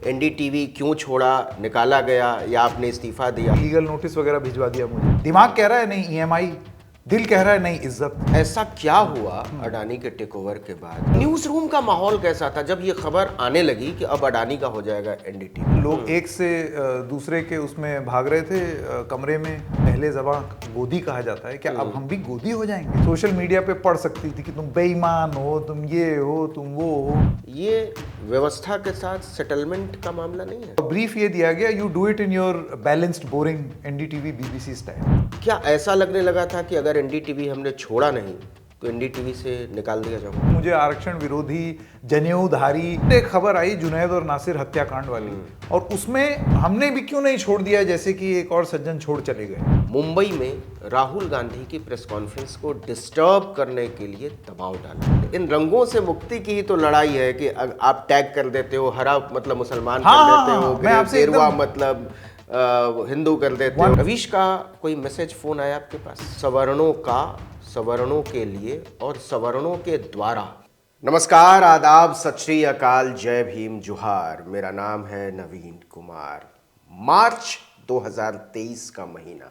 NDTV क्यों छोड़ा, निकाला गया या आपने इस्तीफा दिया? लीगल नोटिस वगैरह भिजवा दिया मुझे। दिमाग कह रहा है नहीं ईएमआई, दिल कह रहा है नहीं इज्जत। ऐसा क्या हुआ अडानी के टेक ओवर के बाद? न्यूज रूम का माहौल कैसा था जब ये खबर आने लगी कि अब अडानी का हो जाएगा एनडीटीवी? लोग एक से दूसरे के उसमें भाग रहे थे कमरे में। पहले ज़बां गोदी कहा जाता है, क्या अब हम भी गोदी हो जाएंगे? सोशल मीडिया पे पढ़ सकती थी कि तुम बेईमान हो, तुम ये हो, तुम वो हो। ये व्यवस्था के साथ सेटलमेंट का मामला नहीं है? ब्रीफ ये दिया गया, you do it in your balanced boring NDTV BBC style. क्या ऐसा लगने लगा था कि अगर एनडीटीवी हमने छोड़ा नहीं तो एनडीटीवी से निकाल दिया जाऊंगा? मुझे आरक्षण विरोधी, जनेऊधारी एक खबर आई जुनैद और नासिर हत्याकांड वाली, और उसमें हमने भी क्यों नहीं छोड़ दिया जैसे कि एक और सज्जन छोड़ चले गए। मुंबई में राहुल गांधी की प्रेस कॉन्फ्रेंस को डिस्टर्ब करने के लिए दबाव डाला। इन रंगों से मुक्ति की ही तो लड़ाई है कि आप टैग कर देते हो, हरा मतलब मुसलमान कर देते हो, गेरुआ मतलब हिंदू कर देते हो। रवीश का कोई मैसेज फोन आया आपके पास? सवर्णों का सवर्णों के लिए और सवर्णों के द्वारा। नमस्कार, आदाब, सत श्री अकाल, जय भीम, जोहार। मेरा नाम है नवीन कुमार। मार्च 2023 का महीना,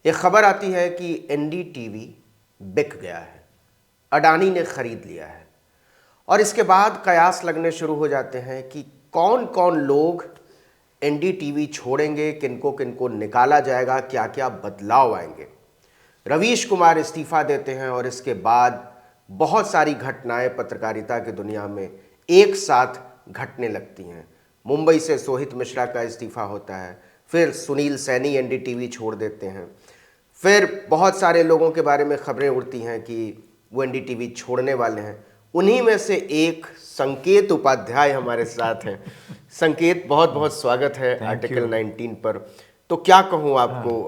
एक खबर आती है कि एनडीटीवी बिक गया है, अडानी ने खरीद लिया है। और इसके बाद कयास लगने शुरू हो जाते हैं कि कौन कौन लोग एनडीटीवी छोड़ेंगे, किनको किनको निकाला जाएगा, क्या क्या बदलाव आएंगे। रवीश कुमार इस्तीफा देते हैं और इसके बाद बहुत सारी घटनाएं पत्रकारिता की दुनिया में एक साथ घटने लगती हैं। मुंबई से सोहित मिश्रा का इस्तीफा होता है, फिर सुनील सैनी एनडीटीवी छोड़ देते हैं, फिर बहुत सारे लोगों के बारे में खबरें उड़ती हैं कि वो एनडीटीवी छोड़ने वाले हैं। उन्हीं में से एक संकेत उपाध्याय हमारे साथ हैं। संकेत, बहुत बहुत स्वागत है आर्टिकल 19 पर। तो क्या कहूँ आपको,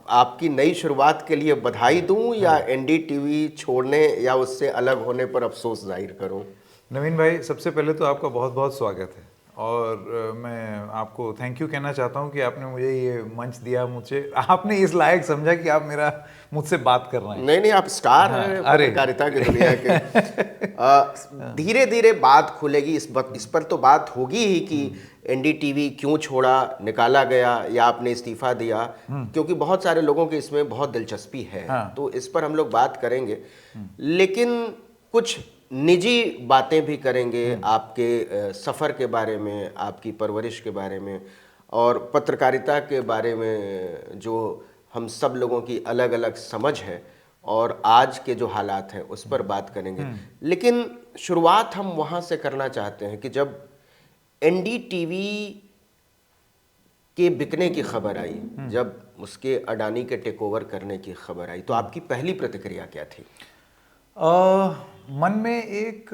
आपकी नई शुरुआत के लिए बधाई दूं या एनडीटीवी छोड़ने या उससे अलग होने पर अफसोस जाहिर करूं? नवीन भाई, सबसे पहले तो आपका बहुत बहुत स्वागत है, और मैं आपको थैंक यू कहना चाहता हूं कि आपने मुझे ये मंच दिया। मुझे आपने इस लायक समझा कि आप मुझसे बात कर रहे हैं। नहीं, आप स्टार हैं पत्रकारिता की दुनिया के। धीरे धीरे बात खुलेगी, इस पर तो बात होगी ही कि एनडीटीवी क्यों छोड़ा, निकाला गया या आपने इस्तीफा दिया, क्योंकि बहुत सारे लोगों की इसमें बहुत दिलचस्पी है। तो इस पर हम लोग बात करेंगे, लेकिन कुछ निजी बातें भी करेंगे आपके सफ़र के बारे में, आपकी परवरिश के बारे में और पत्रकारिता के बारे में, जो हम सब लोगों की अलग अलग समझ है और आज के जो हालात हैं उस पर बात करेंगे। लेकिन शुरुआत हम वहाँ से करना चाहते हैं कि जब एनडीटीवी के बिकने की खबर आई, जब उसके अडानी के टेक ओवर करने की खबर आई, तो आपकी पहली प्रतिक्रिया क्या थी? मन में एक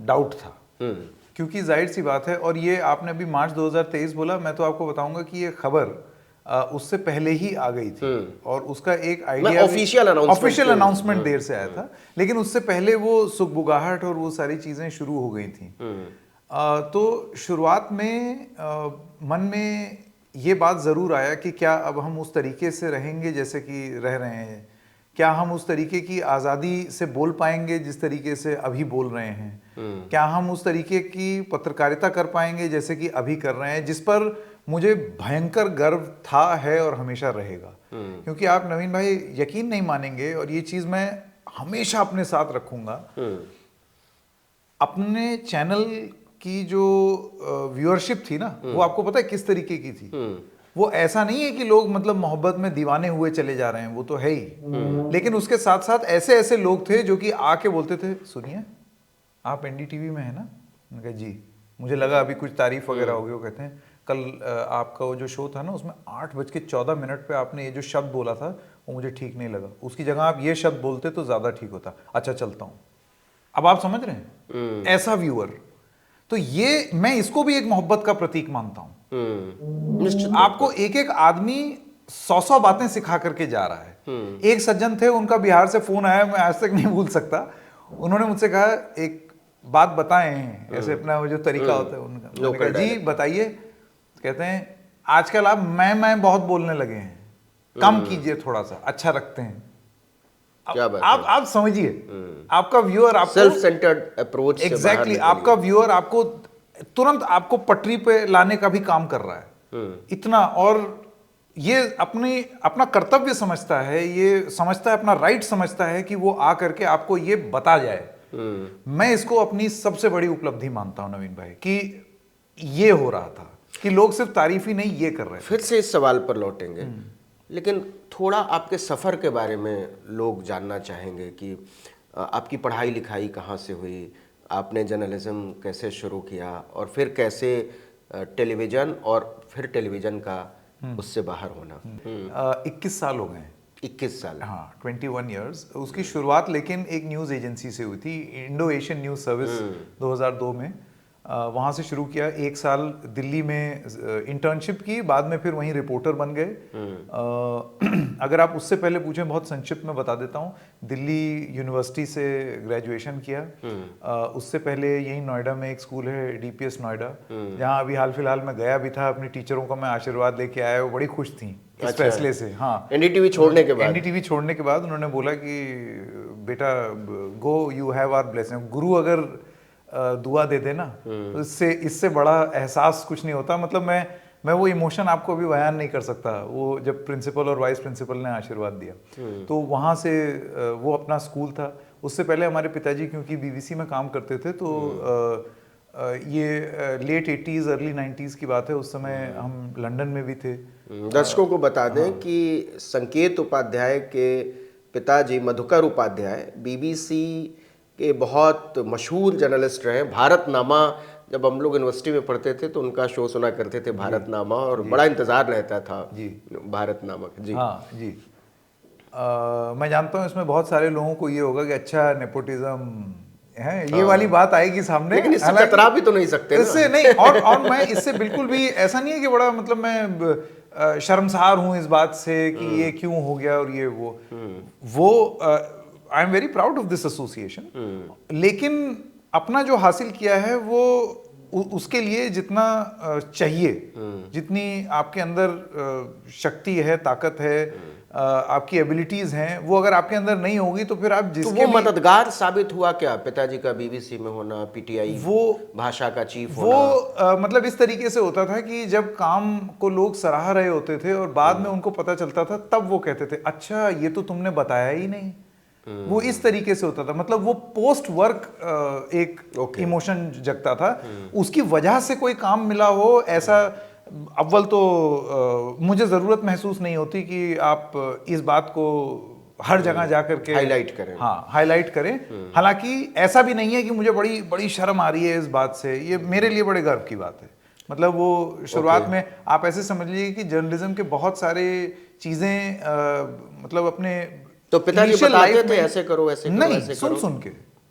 डाउट था, क्योंकि जाहिर सी बात है, और ये आपने अभी मार्च 2023 बोला, मैं तो आपको बताऊंगा कि ये खबर उससे पहले ही आ गई थी और उसका एक आइडिया ऑफिशियल अनाउंसमेंट देर से आया था, लेकिन उससे पहले वो सुगबुगाहट और वो सारी चीजें शुरू हो गई थी। तो शुरुआत में मन में ये बात ज़रूर आया कि क्या अब हम उस तरीके से रहेंगे जैसे कि रह रहे हैं? क्या हम उस तरीके की आज़ादी से बोल पाएंगे जिस तरीके से अभी बोल रहे हैं? क्या हम उस तरीके की पत्रकारिता कर पाएंगे जैसे कि अभी कर रहे हैं, जिस पर मुझे भयंकर गर्व था, है और हमेशा रहेगा। क्योंकि आप नवीन भाई यकीन नहीं मानेंगे, और ये चीज़ मैं हमेशा अपने साथ रखूँगा, अपने चैनल की जो व्यूअरशिप थी ना, वो आपको पता है किस तरीके की थी? वो ऐसा नहीं है कि लोग मतलब मोहब्बत में दीवाने हुए चले जा रहे हैं, वो तो है ही, लेकिन उसके साथ साथ ऐसे ऐसे लोग थे जो कि आके बोलते थे, सुनिए आप एनडीटीवी में है ना? मैंने कहा जी। मुझे लगा अभी कुछ तारीफ वगैरह होगी। वो कहते हैं कल आपका वो जो शो था ना, उसमें 8:14 पे आपने ये जो शब्द बोला था वो मुझे ठीक नहीं लगा, उसकी जगह आप ये शब्द बोलते तो ज्यादा ठीक होता। अच्छा चलता हूँ। अब आप समझ रहे हैं, ऐसा व्यूअर। तो ये मैं इसको भी एक मोहब्बत का प्रतीक मानता हूं। आपको एक एक आदमी 100 बातें सिखा करके जा रहा है। एक सज्जन थे, उनका बिहार से फोन आया, मैं आज तक नहीं भूल सकता। उन्होंने मुझसे कहा एक बात बताएं, ऐसे अपना वो जो तरीका होता है उनका। मैंने कहा जी बताइए। कहते हैं आजकल आप मैं बहुत बोलने लगे हैं, कम कीजिए, थोड़ा सा अच्छा रखते हैं। क्या बात आप समझिए, आपका व्यूअर आपको सेल्फ सेंटर्ड अप्रोच एग्जैक्टली आपका व्यूअर आपको तुरंत आपको पटरी पे लाने का भी काम कर रहा है इतना। और ये अपना कर्तव्य समझता है, ये समझता है, अपना राइट समझता है कि वो आ करके आपको ये बता जाए। मैं इसको अपनी सबसे बड़ी उपलब्धि मानता हूं नवीन भाई, कि ये हो रहा था कि लोग सिर्फ तारीफ ही नहीं ये कर रहे थे। फिर से इस सवाल पर लौटेंगे, लेकिन थोड़ा आपके सफ़र के बारे में लोग जानना चाहेंगे कि आपकी पढ़ाई लिखाई कहाँ से हुई, आपने जर्नलिज्म कैसे शुरू किया, और फिर कैसे टेलीविज़न और फिर टेलीविज़न का उससे बाहर होना। 21 साल हो गए। 21 साल। हाँ, 21 ईयर्स। उसकी शुरुआत लेकिन एक न्यूज़ एजेंसी से हुई थी, इंडो एशियन न्यूज़ सर्विस, 2002 में। वहाँ से शुरू किया। 1 साल दिल्ली में इंटर्नशिप की, बाद में फिर वहीं रिपोर्टर बन गए। अगर आप उससे पहले पूछें, बहुत संक्षिप्त में बता देता हूँ। दिल्ली यूनिवर्सिटी से ग्रेजुएशन किया। उससे पहले यहीं नोएडा में एक स्कूल है, डीपीएस नोएडा, जहाँ अभी हाल फिलहाल में गया भी था। अपनी टीचरों का मैं आशीर्वाद लेके आया, वो बड़ी खुश थी इस फैसले से। हाँ, एनडीटीवी छोड़ने के बाद। एनडीटीवी छोड़ने के बाद उन्होंने बोला कि बेटा गो, यू हैव आवर ब्लेसिंग। गुरु अगर दुआ दे देना तो इससे बड़ा एहसास कुछ नहीं होता। मतलब मैं वो इमोशन आपको अभी बयान नहीं कर सकता, वो जब प्रिंसिपल और वाइस प्रिंसिपल ने आशीर्वाद दिया। तो वहाँ से वो अपना स्कूल था। उससे पहले हमारे पिताजी क्योंकि बीबीसी में काम करते थे, तो ये लेट 80s अर्ली 90s की बात है। उस समय हम लंदन में भी थे। दर्शकों को बता दें कि संकेत उपाध्याय के पिताजी मधुकर उपाध्याय बीबीसी के बहुत मशहूर जर्नलिस्ट रहे। भारतनामा, जब हम लोग यूनिवर्सिटी में पढ़ते थे तो उनका शो सुना करते थे, भारतनामा, और बड़ा इंतजार रहता था जी भारतनामा का। जी हाँ जी। मैं जानता हूँ इसमें बहुत सारे लोगों को ये होगा कि अच्छा नेपोटिज्म है, ये वाली बात आएगी सामने, लेकिन इससे कतरा भी तो नहीं सकते इससे नहीं। और मैं इससे बिल्कुल भी ऐसा नहीं है कि बड़ा मतलब मैं शर्मसार हूँ इस बात से कि ये क्यों हो गया और ये वो I am very proud of this association. लेकिन अपना जो हासिल किया है वो उसके लिए जितना चाहिए, जितनी आपके अंदर शक्ति है, ताकत है, आपकी एबिलिटीज हैं, वो अगर आपके अंदर नहीं होगी तो फिर आप जिसके तो वो मददगार साबित हुआ क्या पिताजी का बीबीसी में होना, पीटीआई वो भाषा का चीफ होना? वो मतलब इस तरीके से होता था कि जब काम को लोग सराह रहे होते थे और बाद में उनको पता चलता था, तब वो कहते थे अच्छा ये तो तुमने बताया ही नहीं। वो इस तरीके से होता था। मतलब वो पोस्ट वर्क एक इमोशन जगता था। उसकी वजह से कोई काम मिला हो ऐसा अव्वल तो मुझे जरूरत महसूस नहीं होती कि आप इस बात को हर जगह जाकर के हाईलाइट करें। हाँ, हाईलाइट करें। हालांकि ऐसा भी नहीं है कि मुझे बड़ी बड़ी शर्म आ रही है इस बात से। ये मेरे लिए बड़े गर्व की बात है। मतलब वो शुरुआत में आप ऐसे समझ लीजिए कि जर्नलिज्म के बहुत सारे चीजें मतलब अपने तो पिताजी बताते थे ऐसे करो ऐसे करो, नहीं, ऐसे सुन के।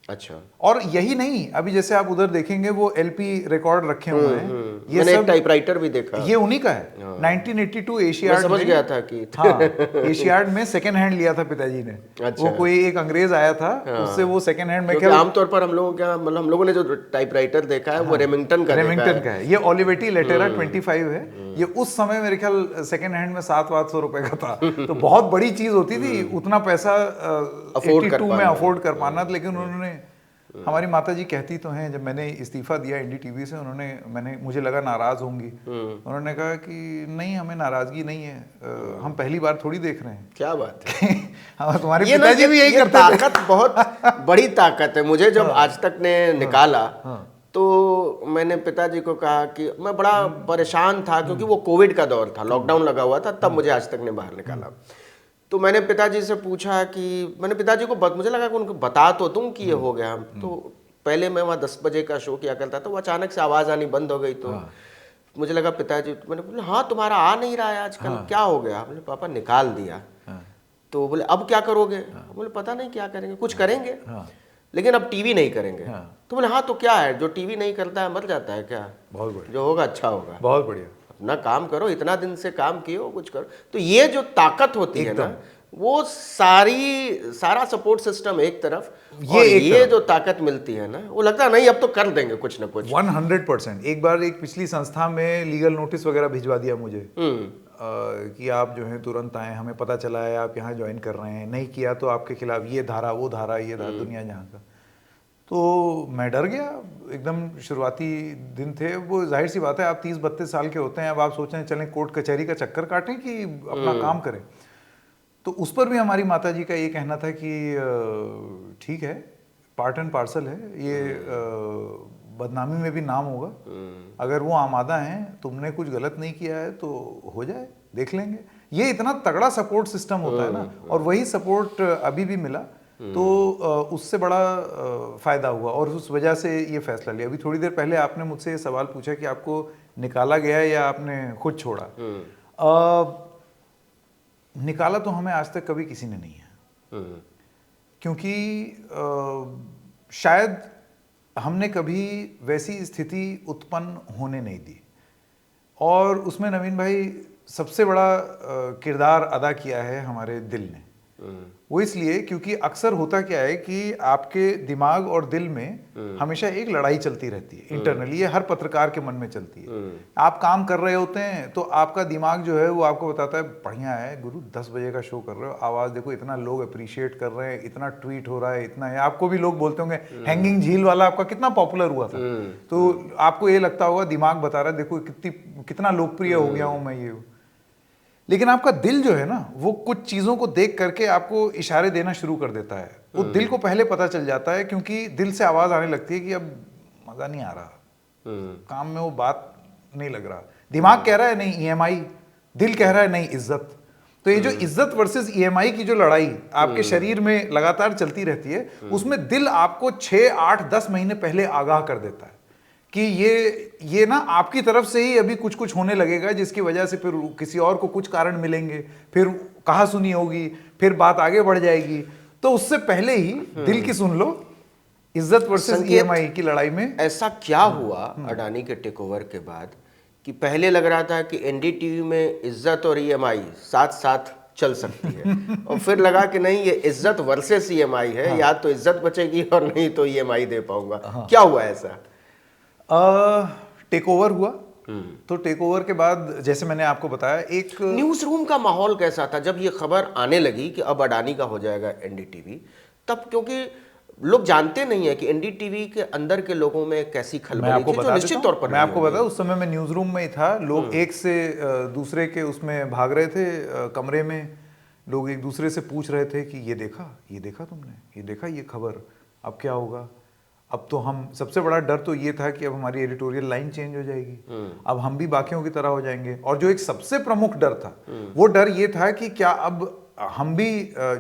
अच्छा। और यही नहीं, अभी जैसे आप उधर देखेंगे वो एलपी रिकॉर्ड रखे हुए हैं। ये मैंने सब एक टाइपराइटर भी देखा, ये उन्हीं का है। 1982 एशियाड समझ गया था कि हाँ, एशियाड में सेकंड हैंड लिया था पिताजी ने। अच्छा। वो कोई एक अंग्रेज आया था, उससे वो सेकंड हैंड में। आमतौर पर हम लोगों का मतलब हम लोगों ने जो टाइपराइटर देखा है वो रेमिंगटन का है। ये ओलिवेटी लेटेरा 25 है। ये उस समय मेरे ख्याल सेकंड हैंड में 700-800 रुपए का था। तो बहुत बड़ी चीज होती थी, उतना पैसा 82 में अफोर्ड कर पाना। लेकिन उन्होंने, हमारी माताजी कहती तो हैं, जब मैंने इस्तीफा दिया एनडीटीवी से, मुझे लगा नाराज होंगी। उन्होंने कहा कि नहीं, हमें नाराजगी नहीं है, हम पहली बार थोड़ी देख रहे हैं। क्या बात है। तुम्हारे पिताजी भी यही करते थे। ताकत बहुत बड़ी ताकत है। मुझे जब आज तक ने निकाला तो मैंने पिताजी को कहा कि मैं बड़ा परेशान था क्योंकि वो कोविड का दौर था, लॉकडाउन लगा हुआ था, तब मुझे आज तक ने बाहर निकाला। तो मैंने पिताजी से पूछा कि मैंने पिताजी को मुझे लगा कि उनको बता तो दूं कि ये हो गया। तो पहले मैं वहाँ 10 बजे का शो किया करता था, वो अचानक से आवाज़ आनी बंद हो गई। तो मुझे लगा पिताजी, मैंने बोला हाँ तुम्हारा आ नहीं रहा है आजकल, क्या हो गया? बोले पापा निकाल दिया। तो बोले अब क्या करोगे? बोले पता नहीं क्या करेंगे, कुछ करेंगे लेकिन अब टीवी नहीं करेंगे। तो बोले हाँ तो क्या है, जो टीवी नहीं करता है मर जाता है क्या? बहुत बढ़िया, जो होगा अच्छा होगा। बहुत बढ़िया। अपना काम करो, इतना दिन से काम किए हो, कुछ करो। तो ये जो ताकत होती है ना, वो सारा सपोर्ट सिस्टम एक तरफ, ये जो ताकत मिलती है ना, वो लगता है नहीं अब तो कर देंगे कुछ ना कुछ। 100%। एक बार एक पिछली संस्था में लीगल नोटिस वगैरह भिजवा दिया मुझे कि आप जो है तुरंत आए, हमें पता चला है आप यहाँ ज्वाइन कर रहे हैं, नहीं किया तो आपके खिलाफ ये धारा वो धारा, ये धारा, दुनिया जहाँ का। तो मैं डर गया एकदम। शुरुआती दिन थे वो, जाहिर सी बात है आप 30-32 साल के होते हैं, अब आप सोच रहे हैं चलें कोर्ट कचहरी का चक्कर काटें कि अपना काम करें। तो उस पर भी हमारी माता जी का ये कहना था कि ठीक है, पार्ट एंड पार्सल है ये, बदनामी में भी नाम होगा, अगर वो आमादा हैं, तुमने कुछ गलत नहीं किया है तो हो जाए, देख लेंगे। ये इतना तगड़ा सपोर्ट सिस्टम होता है ना, और वही सपोर्ट अभी भी मिला, तो उससे बड़ा फायदा हुआ और उस वजह से ये फैसला लिया। अभी थोड़ी देर पहले आपने मुझसे ये सवाल पूछा कि आपको निकाला गया या आपने खुद छोड़ा। निकाला तो हमें आज तक कभी किसी ने नहीं है, क्योंकि शायद हमने कभी वैसी स्थिति उत्पन्न होने नहीं दी। और उसमें नवीन भाई सबसे बड़ा किरदार अदा किया है हमारे दिल ने। वो इसलिए क्योंकि अक्सर होता क्या है कि आपके दिमाग और दिल में हमेशा एक लड़ाई चलती रहती है इंटरनली, ये हर पत्रकार के मन में चलती है। आप काम कर रहे होते हैं तो आपका दिमाग जो है वो आपको बताता है बढ़िया है गुरु, 10 बजे का शो कर रहे हो, आवाज देखो, इतना लोग अप्रिशिएट कर रहे हैं, इतना ट्वीट हो रहा है, इतना है। आपको भी लोग बोलते होंगे हैंगिंग झील वाला आपका कितना पॉपुलर हुआ था, तो आपको ये लगता होगा दिमाग बता रहा है देखो कितना लोकप्रिय हो गया हूं मैं ये। लेकिन आपका दिल जो है ना, वो कुछ चीजों को देख करके आपको इशारे देना शुरू कर देता है। वो दिल को पहले पता चल जाता है, क्योंकि दिल से आवाज आने लगती है कि अब मजा नहीं आ रहा, काम में वो बात नहीं लग रहा। दिमाग कह रहा है नहीं ईएमआई, दिल कह रहा है नहीं इज्जत। तो ये जो इज्जत वर्सेस ईएमआई की जो लड़ाई आपके शरीर में लगातार चलती रहती है, उसमें दिल आपको 6, 8, 10 महीने पहले आगाह कर देता है कि ये ना आपकी तरफ से ही अभी कुछ कुछ होने लगेगा, जिसकी वजह से फिर किसी और को कुछ कारण मिलेंगे, फिर कहा सुनी होगी, फिर बात आगे बढ़ जाएगी। तो उससे पहले ही दिल की सुन लो, इज्जत वर्सेस ईएमआई की लड़ाई में। ऐसा क्या हुआ अडानी के टेक ओवर के बाद कि पहले लग रहा था कि एनडीटीवी में इज्जत और ईएमआई साथ साथ चल सकती है और फिर लगा कि नहीं, ये इज्जत वर्सेस ईएमआई है, या तो इज्जत बचेगी और नहीं तो ईएमआई दे पाऊंगा। क्या हुआ ऐसा? टेक ओवर हुआ, तो टेक ओवर के बाद जैसे मैंने आपको बताया, एक न्यूज रूम का माहौल कैसा था जब ये खबर आने लगी कि अब अडानी का हो जाएगा एनडीटीवी? तब क्योंकि लोग जानते नहीं है कि एनडीटीवी के अंदर के लोगों में कैसी खलबली थी, जो निश्चित तौर पर मैं आपको बता, उस समय मैं न्यूज रूम में ही था। लोग एक से दूसरे के उसमें भाग रहे थे, कमरे में लोग एक दूसरे से पूछ रहे थे कि ये देखा तुमने, ये देखा ये खबर, अब क्या होगा। अब तो हम, सबसे बड़ा डर तो ये था कि अब हमारी एडिटोरियल लाइन चेंज हो जाएगी, अब हम भी बाकियों की तरह हो जाएंगे। और जो एक सबसे प्रमुख डर था, वो डर ये था कि क्या अब हम भी,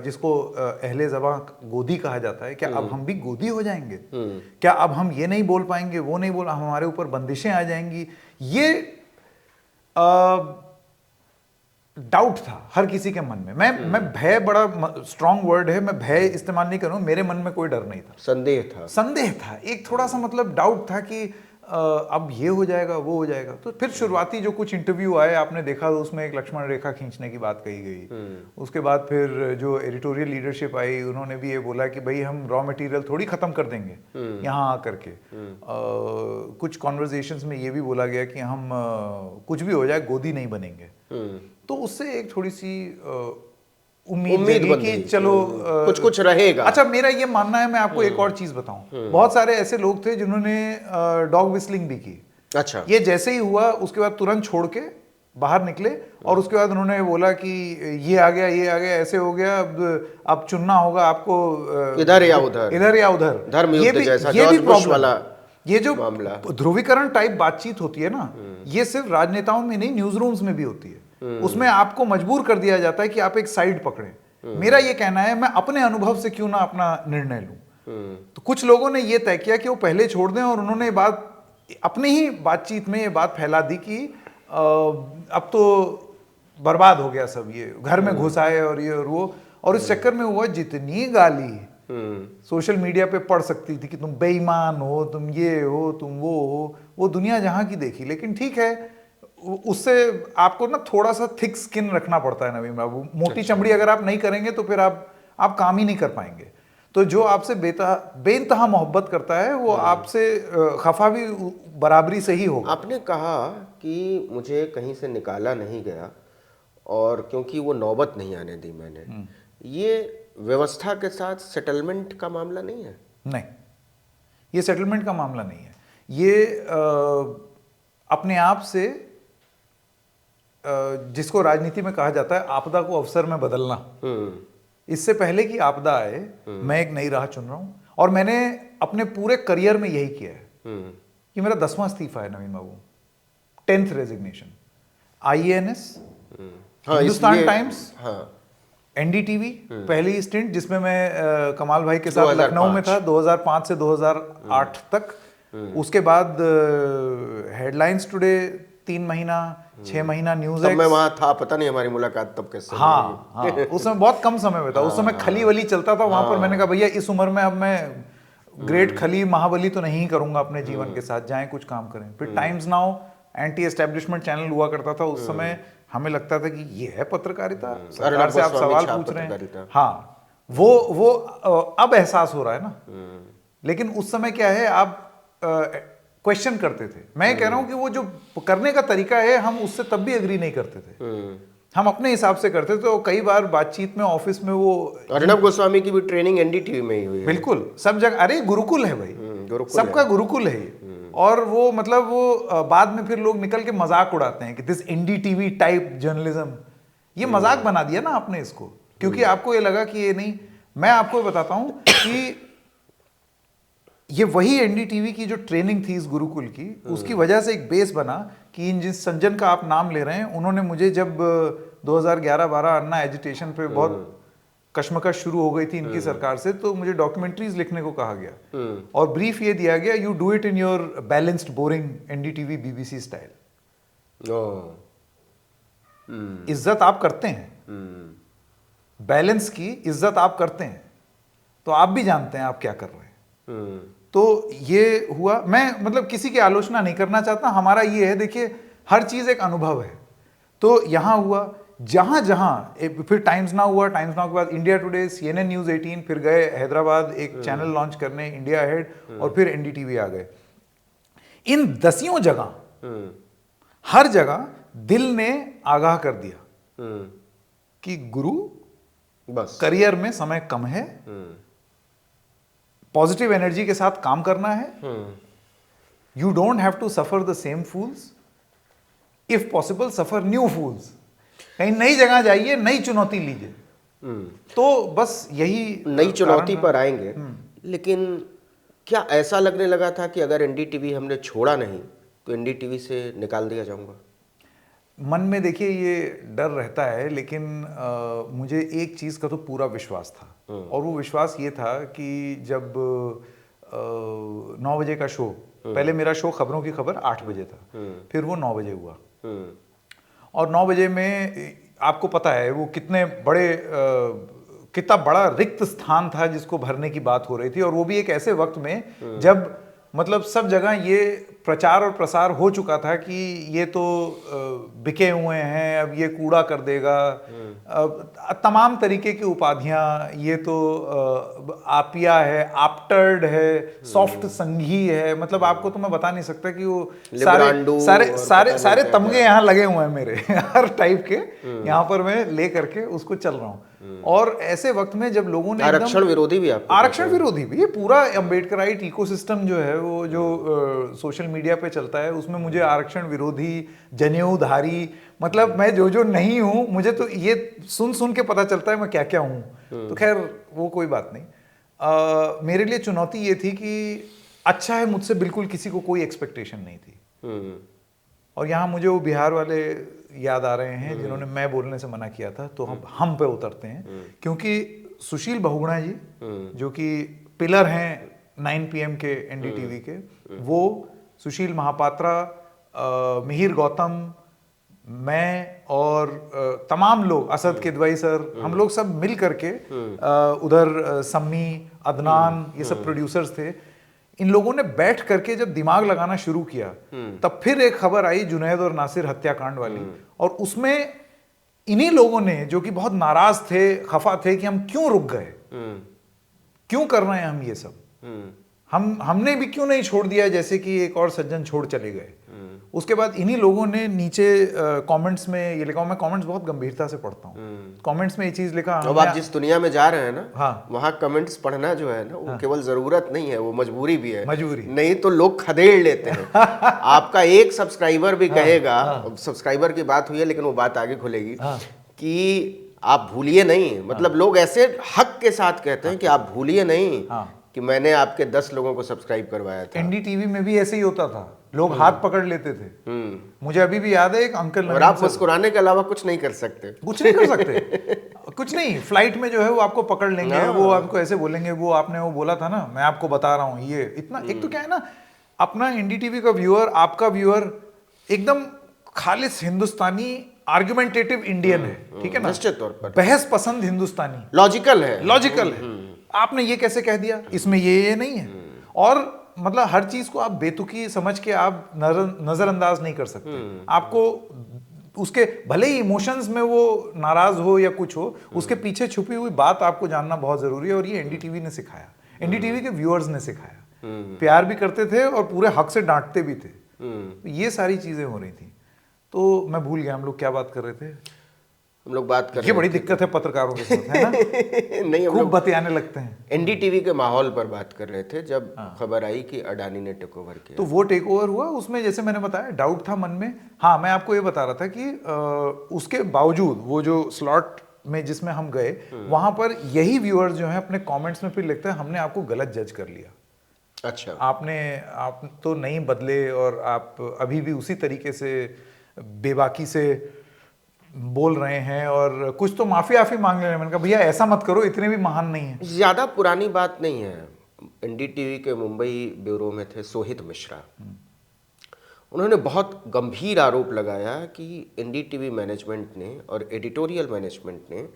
जिसको अहले ज़बां गोदी कहा जाता है, क्या अब हम भी गोदी हो जाएंगे? क्या अब हम ये नहीं बोल पाएंगे, वो नहीं बोल, हमारे ऊपर बंदिशें आ जाएंगी? ये डाउट था हर किसी के मन में। मैं भय, बड़ा स्ट्रॉन्ग वर्ड है, मैं भय इस्तेमाल नहीं करूं, मेरे मन में कोई डर नहीं था, संदेह था, एक थोड़ा सा मतलब डाउट था कि अब ये हो जाएगा, वो हो जाएगा। तो फिर शुरुआती जो कुछ इंटरव्यू आए आपने देखा, तो उसमें एक लक्ष्मण रेखा खींचने की बात कही गई। उसके बाद फिर जो एडिटोरियल लीडरशिप आई, उन्होंने भी ये बोला कि भाई हम रॉ मटेरियल थोड़ी खत्म कर देंगे यहाँ आकर के। कुछ कॉन्वर्जेशंस में ये भी बोला गया कि हम कुछ भी हो जाए गोदी नहीं बनेंगे। तो उससे एक थोड़ी सी उम्मीद कि चलो कुछ रहेगा। अच्छा, मेरा ये मानना है, मैं आपको एक और चीज बताऊं, बहुत सारे ऐसे लोग थे जिन्होंने डॉग विस्लिंग भी की। अच्छा, ये जैसे ही हुआ उसके बाद तुरंत छोड़ के बाहर निकले, और उसके बाद उन्होंने बोला कि ये आ गया, ऐसे हो गया, अब चुनना होगा आपको, इधर या उधर, धर्म युद्ध जैसा जॉर्ज बुश वाला ये जो ध्रुवीकरण टाइप बातचीत होती है ना, ये सिर्फ राजनेताओं में नहीं, न्यूज रूम्स में भी होती है। उसमें आपको मजबूर कर दिया जाता है कि आप एक साइड पकड़ें। मेरा ये कहना है, मैं अपने अनुभव से क्यों ना अपना निर्णय लूं। तो कुछ लोगों ने ये तय किया कि वो पहले छोड़ दें, और उन्होंने बात अपनी ही बातचीत में ये बात फैला दी कि अब तो बर्बाद हो गया सब, ये घर में घुस आए और ये और वो, और इस चक्कर में हुआ जितनी गाली सोशल मीडिया पे पढ़ सकती थी कि तुम बेईमान हो, तुम ये हो, तुम वो हो, वो दुनिया जहां की देखी। लेकिन ठीक है, उससे आपको ना थोड़ा सा थिक स्किन रखना पड़ता है नवीन बाबू। मोटी चमड़ी अगर आप नहीं करेंगे तो फिर आप काम ही नहीं कर पाएंगे। तो जो आपसे बेइंतहा मोहब्बत करता है, वो आपसे खफा भी बराबरी से ही होगा। आपने कहा कि मुझे कहीं से निकाला नहीं गया, और क्योंकि वो नौबत नहीं आने दी मैंने। ये व्यवस्था के साथ सेटलमेंट का मामला नहीं है? नहीं, ये सेटलमेंट का मामला नहीं है, ये अपने आप से जिसको राजनीति में कहा जाता है आपदा को अवसर में बदलना, इससे पहले कि आपदा आए मैं एक नई राह चुन रहा हूं, और मैंने अपने पूरे करियर में यही किया है। ये मेरा 10वां इस्तीफा है नवीन बाबू, 10th resignation. IANS, Hindustan times, NDTV पहली स्टिंट जिसमें मैं कमाल भाई के साथ लखनऊ में था 2005 से 2008 तक। उसके बाद हेडलाइंस टुडे 3 महीना 6 महीना, न्यूज मैं वहां था, पता नहीं हमारी मुलाकात तब कैसे। हाँ, उस समय बहुत कम समय में था, उस समय खली वली चलता था वहां पर। मैंने कहा भैया इस उम्र में अब मैं ग्रेट खली महाबली तो नहीं करूंगा अपने जीवन के साथ, जाएं कुछ काम करें। फिर times now anti establishment channel हुआ करता था उस समय, हमें लगता था कि ये है पत्रकारिता, सरकार से आप सवाल पूछ रहे हैं। हाँ, वो अब एहसास हो रहा है ना, लेकिन उस समय क्या है, आप क्वेश्चन करते थे। मैं कह रहा हूं कि वो जो करने का तरीका है हम उससे तब भी एग्री नहीं करते थे, हम अपने हिसाब से करते थे। और कई बार बातचीत में ऑफिस में वो अर्णब गोस्वामी की भी ट्रेनिंग NDTV में ही हुई है। बिल्कुल, सब जगह, अरे गुरुकुल है भाई, सबका गुरुकुल है। और वो मतलब वो बाद में फिर लोग निकल के मजाक उड़ाते हैं कि दिस NDTV टाइप जर्नलिज्म, ये मजाक बना दिया ना आपने इसको, क्योंकि आपको ये लगा कि ये नहीं। मैं आपको बताता हूं कि ये वही NDTV की जो ट्रेनिंग थी इस गुरुकुल की, उसकी वजह से एक बेस बना कि इन जिस संजन का आप नाम ले रहे हैं, उन्होंने मुझे जब 2011-12 अन्ना एजिटेशन पे बहुत कश्मकश शुरू हो गई थी इनकी सरकार से, तो मुझे डॉक्यूमेंट्रीज लिखने को कहा गया और ब्रीफ ये दिया गया, you do it in your balanced boring NDTV BBC style. इज्जत आप करते हैं, बैलेंस की इज्जत आप करते हैं, तो आप भी जानते हैं आप क्या कर रहे हैं। तो ये हुआ, मैं मतलब किसी की आलोचना नहीं करना चाहता, हमारा ये है, देखिए हर चीज एक अनुभव है। तो यहां हुआ, जहां जहां फिर टाइम्स नाउ हुआ, टाइम्स नाउ के बाद इंडिया टुडे, CNN न्यूज 18, फिर गए हैदराबाद एक चैनल लॉन्च करने, इंडिया अहेड, और फिर NDTV आ गए। इन 10 जगह हर जगह दिल ने आगाह कर दिया कि गुरु बस करियर में समय कम है, पॉजिटिव एनर्जी के साथ काम करना है, you don't have to suffer the same fools, if possible suffer new fools. कहीं नई जगह जाइए, नई चुनौती लीजिए। तो बस यही नई चुनौती पर आएंगे, लेकिन क्या ऐसा लगने लगा था कि अगर NDTV हमने छोड़ा नहीं तो NDTV से निकाल दिया जाऊंगा? मन में देखिए ये डर रहता है, लेकिन मुझे एक चीज का तो पूरा विश्वास था, और वो विश्वास ये था कि जब 9 बजे का शो, पहले मेरा शो खबरों की खबर 8 बजे था, फिर वो 9 बजे हुआ, और 9 बजे में आपको पता है वो कितना बड़ा रिक्त स्थान था जिसको भरने की बात हो रही थी, और वो भी एक ऐसे वक्त में जब मतलब सब जगह ये प्रचार और प्रसार हो चुका था कि ये तो बिके हुए हैं, अब ये कूड़ा कर देगा, तमाम तरीके की उपाधियां, ये तो आपिया है, आपटर्ड है, सॉफ्ट संघी है, मतलब आपको तो मैं बता नहीं सकता कि वो सारे तमगे यहाँ लगे हुए हैं मेरे हर टाइप के, यहाँ पर मैं ले करके उसको चल रहा हूँ। और ऐसे वक्त में जब लोगों ने आरक्षण विरोधी भी, आरक्षण विरोधी भी, ये पूरा अम्बेडकराइट इकोसिस्टम जो है वो जो सोशल मीडिया पे चलता है, उसमें मुझे आरक्षण विरोधी, जनेऊधारी, मतलब मैं जो नहीं हूं, मुझे तो ये सुन के पता चलता है मैं क्या क्या हूं। तो खैर वो कोई बात नहीं। मेरे लिए चुनौती ये थी कि अच्छा है, मुझसे बिल्कुल किसी को कोई एक्सपेक्टेशन नहीं थी, और यहाँ मुझे वो बिहार वाले याद आ रहे हैं जिन्होंने मैं बोलने से मना किया था, तो हम पे उतरते हैं, क्योंकि सुशील बहुगुणा जी जो कि पिलर हैं 9 PM के NDTV के, वो सुशील महापात्रा, मिहिर गौतम, मैं और तमाम लोग, असद किदवई सर, हम लोग सब मिल करके उधर सम्मी, अदनान, ये सब प्रोड्यूसर्स थे, इन लोगों ने बैठ करके जब दिमाग लगाना शुरू किया, तब फिर एक खबर आई जुनैद और नासिर हत्याकांड वाली, और उसमें इन्हीं लोगों ने, जो कि बहुत नाराज थे, खफा थे कि हम क्यों रुक गए, क्यों कर रहे हैं हम ये सब, हमने भी क्यों नहीं छोड़ दिया, जैसे कि एक और सज्जन छोड़ चले गए। उसके बाद इन्हीं लोगों ने नीचे कमेंट्स में ये लिखा, मैं कमेंट्स बहुत गंभीरता से पढ़ता हूँ। कमेंट्स में ये चीज लिखा, अब आप जिस दुनिया में जा रहे हैं ना, हाँ, वहाँ कमेंट्स पढ़ना जो है ना, वो केवल जरूरत नहीं है, वो मजबूरी भी है। मजबूरी नहीं तो लोग खदेड़ लेते हैं। आपका एक सब्सक्राइबर भी कहेगा, सब्सक्राइबर की बात हुई है लेकिन वो बात आगे खुलेगी, कि आप भूलिए नहीं, मतलब लोग ऐसे हक के साथ कहते हैं कि आप भूलिए नहीं कि मैंने आपके 10 लोगों को सब्सक्राइब करवाया था। एनडीटीवी में भी ऐसे ही होता था, लोग हाथ पकड़ लेते थे। मुझे अभी भी याद है एक अंकल, और आप मुस्कुराने के अलावा कुछ नहीं कर सकते। कुछ नहीं कर सकते, कुछ नहीं। फ्लाइट में जो है वो आपको पकड़ लेंगे, वो आपको ऐसे बोलेंगे, वो आपने वो बोला था ना, मैं आपको बता रहा हूँ ये इतना। एक तो क्या है ना, अपना एनडीटीवी का व्यूअर, आपका व्यूअर एकदम खालिस हिंदुस्तानी आर्गुमेंटेटिव इंडियन है, ठीक है ना, निश्चित तौर पर बहस पसंद हिंदुस्तानी, लॉजिकल है, लॉजिकल है। आपने ये कैसे कह दिया, इसमें ये नहीं है। और मतलब हर चीज को आप बेतुकी समझ के आप नजरअंदाज नहीं कर सकते। आपको उसके भले ही इमोशंस में वो नाराज हो या कुछ हो, उसके पीछे छुपी हुई बात आपको जानना बहुत जरूरी है। और ये एनडीटीवी ने सिखाया, एनडीटीवी के व्यूअर्स ने सिखाया। प्यार भी करते थे और पूरे हक से डांटते भी थे। तो ये सारी चीजें हो रही थी। तो मैं भूल गया हम लोग क्या बात कर रहे थे। हम लोग बात कर ये बड़ी दिक्कत है पत्रकारों के साथ, है ना। नहीं, हम खूब लोग बतियाने लगते हैं। एनडीटीवी के माहौल पर बात कर रहे थे जब खबर आई कि अडानी ने टेक ओवर किया। तो वो टेक ओवर हुआ, उसमें जैसे मैंने बताया डाउट था मन में। हाँ, मैं आपको ये बता रहा था कि उसके बावजूद वो जो स्लॉट में जिसमें हम गए, वहां पर यही व्यूअर्स जो हैं अपने कमेंट्स में फिर लिखते हैं, हमने आपको गलत जज कर लिया। अच्छा, आप तो नहीं बदले और आप अभी भी उसी तरीके से बेबाकी से बोल रहे हैं और कुछ तो माफी आफी मांग रहे हैं। मैंने कहा भैया ऐसा मत करो, इतने भी महान नहीं है। ज्यादा पुरानी बात नहीं है। एनडीटीवी के मुंबई ब्यूरो में थे सोहित मिश्रा। उन्होंने बहुत गंभीर आरोप लगाया कि एनडीटीवी मैनेजमेंट ने और एडिटोरियल मैनेजमेंट ने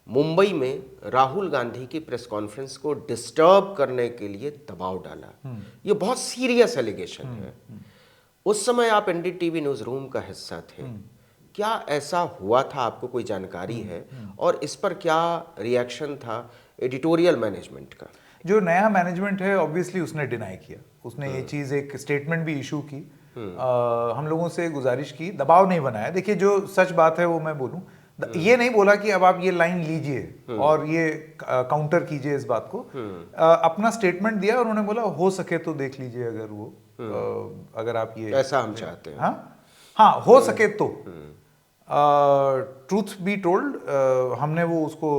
मुंबई में राहुल गांधी की प्रेस कॉन्फ्रेंस को डिस्टर्ब करने के लिए दबाव डाला। ये बहुत सीरियस एलिगेशन है। उस समय आप एनडीटीवी न्यूज रूम का हिस्सा थे, क्या ऐसा हुआ था? आपको कोई जानकारी है? और इस पर क्या रिएक्शन था एडिटोरियल मैनेजमेंट का? जो नया मैनेजमेंट है ऑब्वियसली उसने डिनाई किया। उसने ये चीज एक स्टेटमेंट भी इशू की। हम लोगों से गुजारिश की, दबाव नहीं बनाया। देखिए जो सच बात है वो मैं बोलूं, ये नहीं बोला कि अब आप ये लाइन लीजिए और ये काउंटर कीजिए इस बात को। अपना स्टेटमेंट दिया और उन्होंने बोला हो सके तो देख लीजिए, अगर वो अगर आप ये ऐसा हम चाहते हैं। हाँ हो सके तो। ट्रूथ बी टोल्ड, हमने वो उसको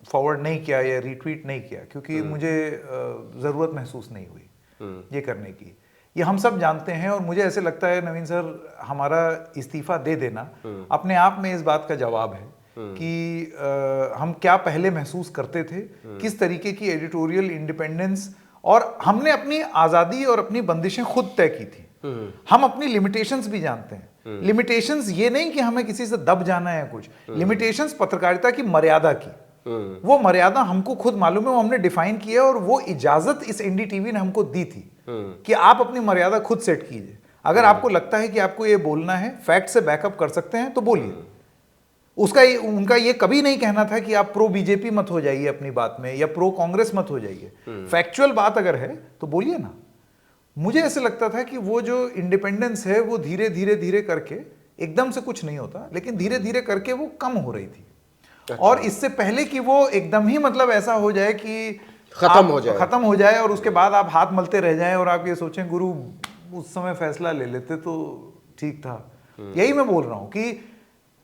फॉरवर्ड नहीं किया या रीट्वीट नहीं किया क्योंकि मुझे ज़रूरत महसूस नहीं हुई ये करने की। ये हम सब जानते हैं और मुझे ऐसे लगता है नवीन सर, हमारा इस्तीफा दे देना अपने आप में इस बात का जवाब है कि हम क्या पहले महसूस करते थे, किस तरीके की एडिटोरियल इंडिपेंडेंस, और हमने अपनी आज़ादी और अपनी बंदिशें खुद तय की थी। हम अपनी लिमिटेशंस भी जानते हैं। लिमिटेशंस ये नहीं कि हमें किसी से दब जाना है कुछ, लिमिटेशंस पत्रकारिता की मर्यादा की, वो मर्यादा हमको खुद मालूम है, वो हमने डिफाइन किया और वो इजाजत इस एनडीटीवी ने हमको दी थी कि आप अपनी मर्यादा खुद सेट कीजिए। अगर आपको लगता है कि आपको ये बोलना है, फैक्ट से बैकअप कर सकते हैं तो बोलिए। उनका ये कभी नहीं कहना था कि आप प्रो बीजेपी मत हो जाइए अपनी बात में या प्रो कांग्रेस मत हो जाइए। फैक्चुअल बात अगर है तो बोलिए ना। मुझे ऐसे लगता था कि वो जो इंडिपेंडेंस है वो धीरे धीरे धीरे करके, एकदम से कुछ नहीं होता, लेकिन धीरे धीरे करके वो कम हो रही थी। अच्छा। और इससे पहले कि वो एकदम ही मतलब ऐसा हो जाए कि खत्म हो जाए और उसके बाद आप हाथ मलते रह जाएं और आप ये सोचें गुरु उस समय फैसला ले लेते तो ठीक था। यही मैं बोल रहा हूं कि